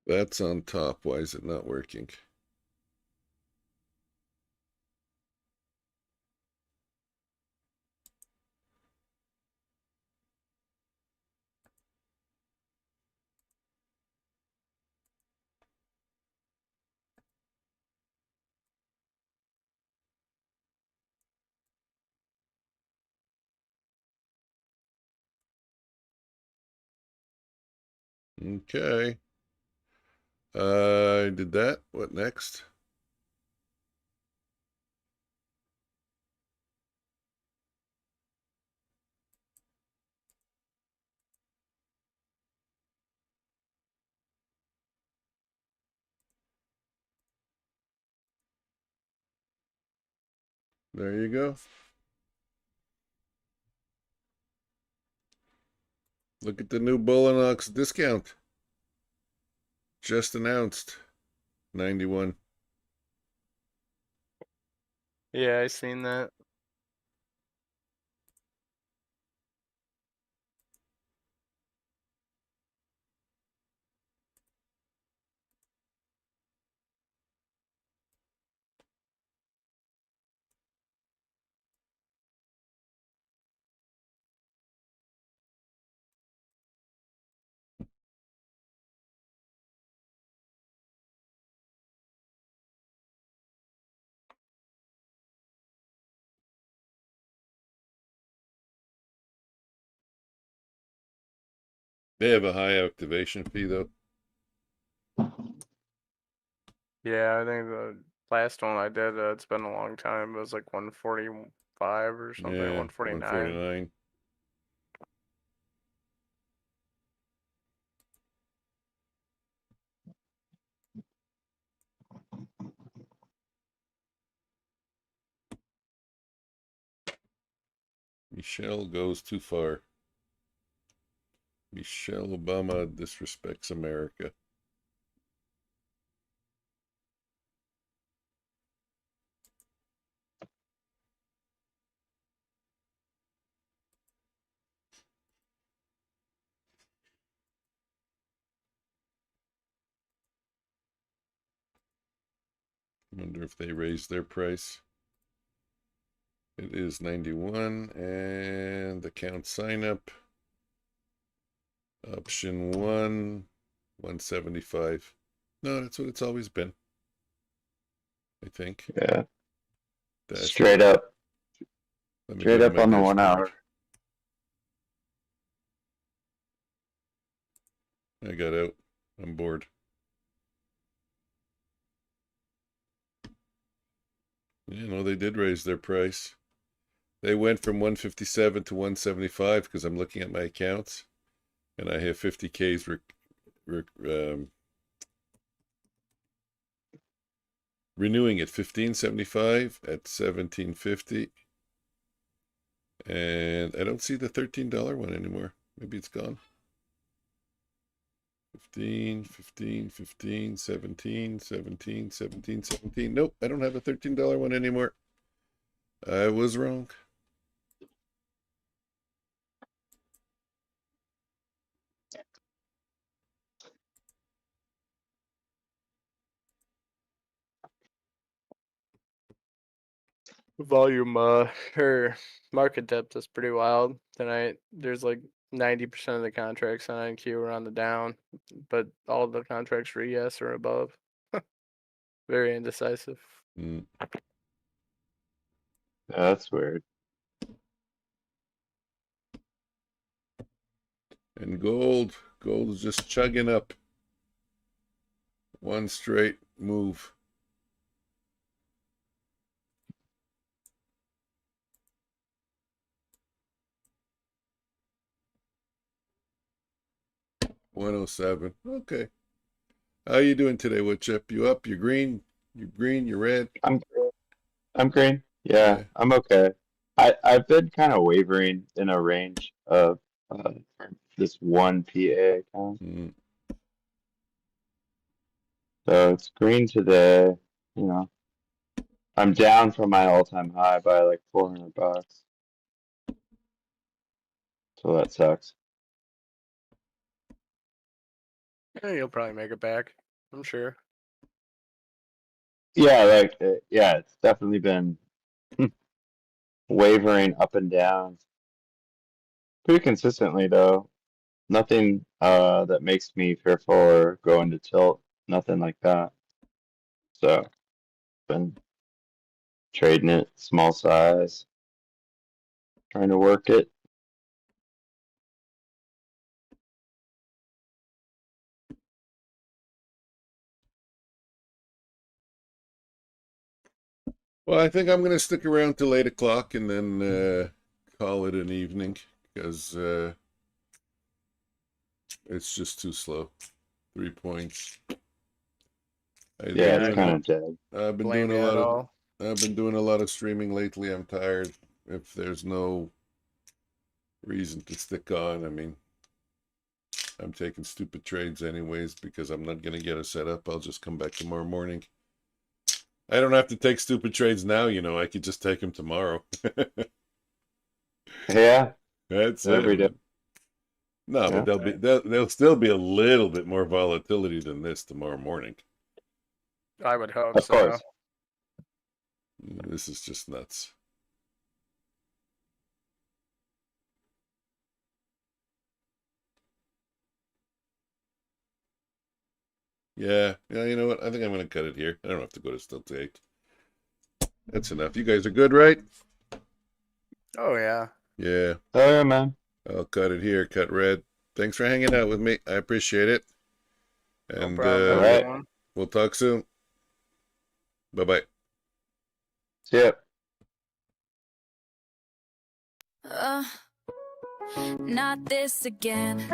That's on top. Why is it not working? Okay. I did that. What next? There you go. Look at the new Bulenox discount. Just announced. 91. Yeah, I seen that. They have a high activation fee though. Yeah, I think the last one I did, it's been a long time. It was like 145 or something, Yeah, 149. 149. Michelle goes too far. Michelle Obama disrespects America. Wonder if they raised their price. It is 91, and account sign up. Option 1, 175. No, that's what it's always been. I think. Yeah. Dashboard. Straight up. Let me Straight go to up my on the 1 dashboard. hour. I got out. I'm bored. You know, they did raise their price. They went from 157 to 175 because I'm looking at my accounts, and I have 50Ks renewing at 1575 at 1750, and I don't see the $13 one anymore. Maybe it's gone. 15, 15, 15, 17, 17, 17, 17. Nope, I don't have a $13 one anymore. I was wrong. Volume, her market depth is pretty wild tonight. There's like 90% of the contracts on IQ are on the down, but all the contracts for ES are above. Very indecisive. Mm. That's weird. And gold is just chugging up. One straight move. $107. Okay. How you doing today, Woodchip? You up? You green? You green? You red? I'm green. Yeah, I'm okay. I've been kind of wavering in a range of this one PA account. Mm. So it's green today. You know, I'm down from my all-time high by like $400. So that sucks. Yeah, you'll probably make it back, I'm sure. Yeah, like yeah, it's definitely been wavering up and down pretty consistently though. Nothing that makes me fearful or go into tilt. Nothing like that. So been trading it small size, trying to work it. Well, I think I'm going to stick around till 8 o'clock and then call it an evening because it's just too slow. 3 points. Yeah, it's kind of dead. I've been Blame doing you a at lot of all. I've been doing a lot of streaming lately. I'm tired. If there's no reason to stick on, I mean, I'm taking stupid trades anyways because I'm not going to get a setup. I'll just come back tomorrow morning. I don't have to take stupid trades now, you know. I could just take them tomorrow. Yeah, That's every day. No, Yeah. but there'll still be a little bit more volatility than this tomorrow morning. I would hope Of so. course. This is just nuts. Yeah, you know what? I think I'm going to cut it here. I don't have to go to still to 8. That's enough. You guys are good, right? Oh, yeah. Yeah. Oh yeah, man. I'll cut it here. Cut red. Thanks for hanging out with me. I appreciate it. And No problem, All right. everyone. we'll talk soon. Bye-bye. See ya. Not this again.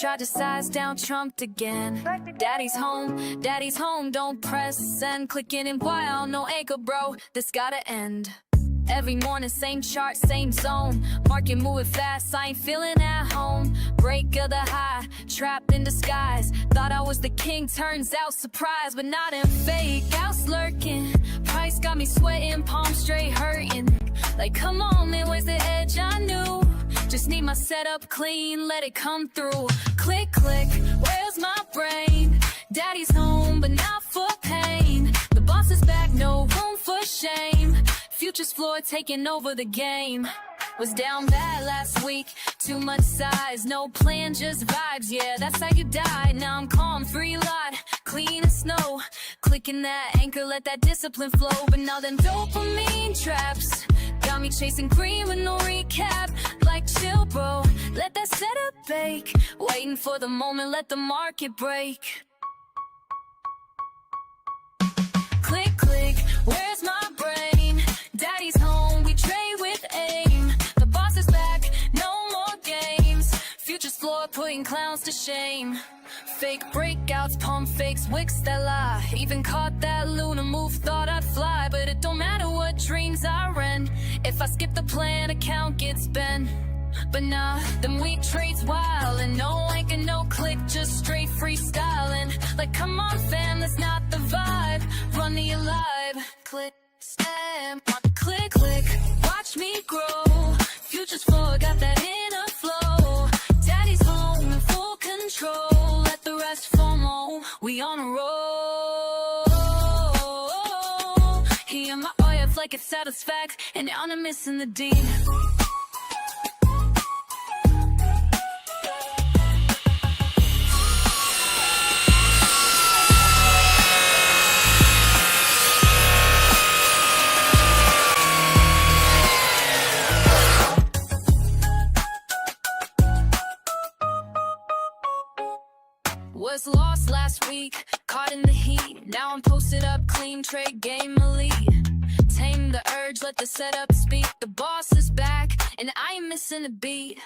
Tried to size down, trumped again. Daddy's home, don't press send. Clicking in while, no anchor, bro. This gotta end. Every morning, same chart, same zone. Market moving fast, I ain't feeling at home. Break of the high, trapped in disguise. Thought I was the king, turns out surprise. But not in fake, house lurking. Price got me sweating, palms straight hurting. Like, come on, man, where's the edge? I knew. Just need my setup clean, let it come through. Click, click, where's my brain? Daddy's home, but not for pain. The boss is back, no room for shame. Futures floor taking over the game. Was down bad last week, too much size, no plan, just vibes, yeah, that's how you die. Now I'm calm, free lot, clean as snow, clicking that anchor, let that discipline flow. But now them dopamine traps got me chasing green with no recap. Like chill bro, let that setup bake, waiting for the moment, let the market break. Click, click, where's my brain? Daddy's home, we trade with aim. The boss is back, no more games. Futures floor putting clowns to shame. Fake breakouts, pump fakes, wicks that lie. Even caught that lunar move, thought I'd fly. But it don't matter what dreams I rent. If I skip the plan, account gets bent. But nah, them weak trades wild. And no anchor, no click, just straight freestyling. Like come on fam, that's not the vibe. Run the alive, click, stamp, click, click, watch me grow. Futures floor, got that inner flow. Daddy's home in full control. Let the rest FOMO, we on a roll. Hear my OF like it's satisfact, and now I'm missing the D. Was lost last week, caught in the heat. Now I'm posted up, clean trade game elite. Tame the urge, let the setup speak. The boss is back, and I ain't missing a beat.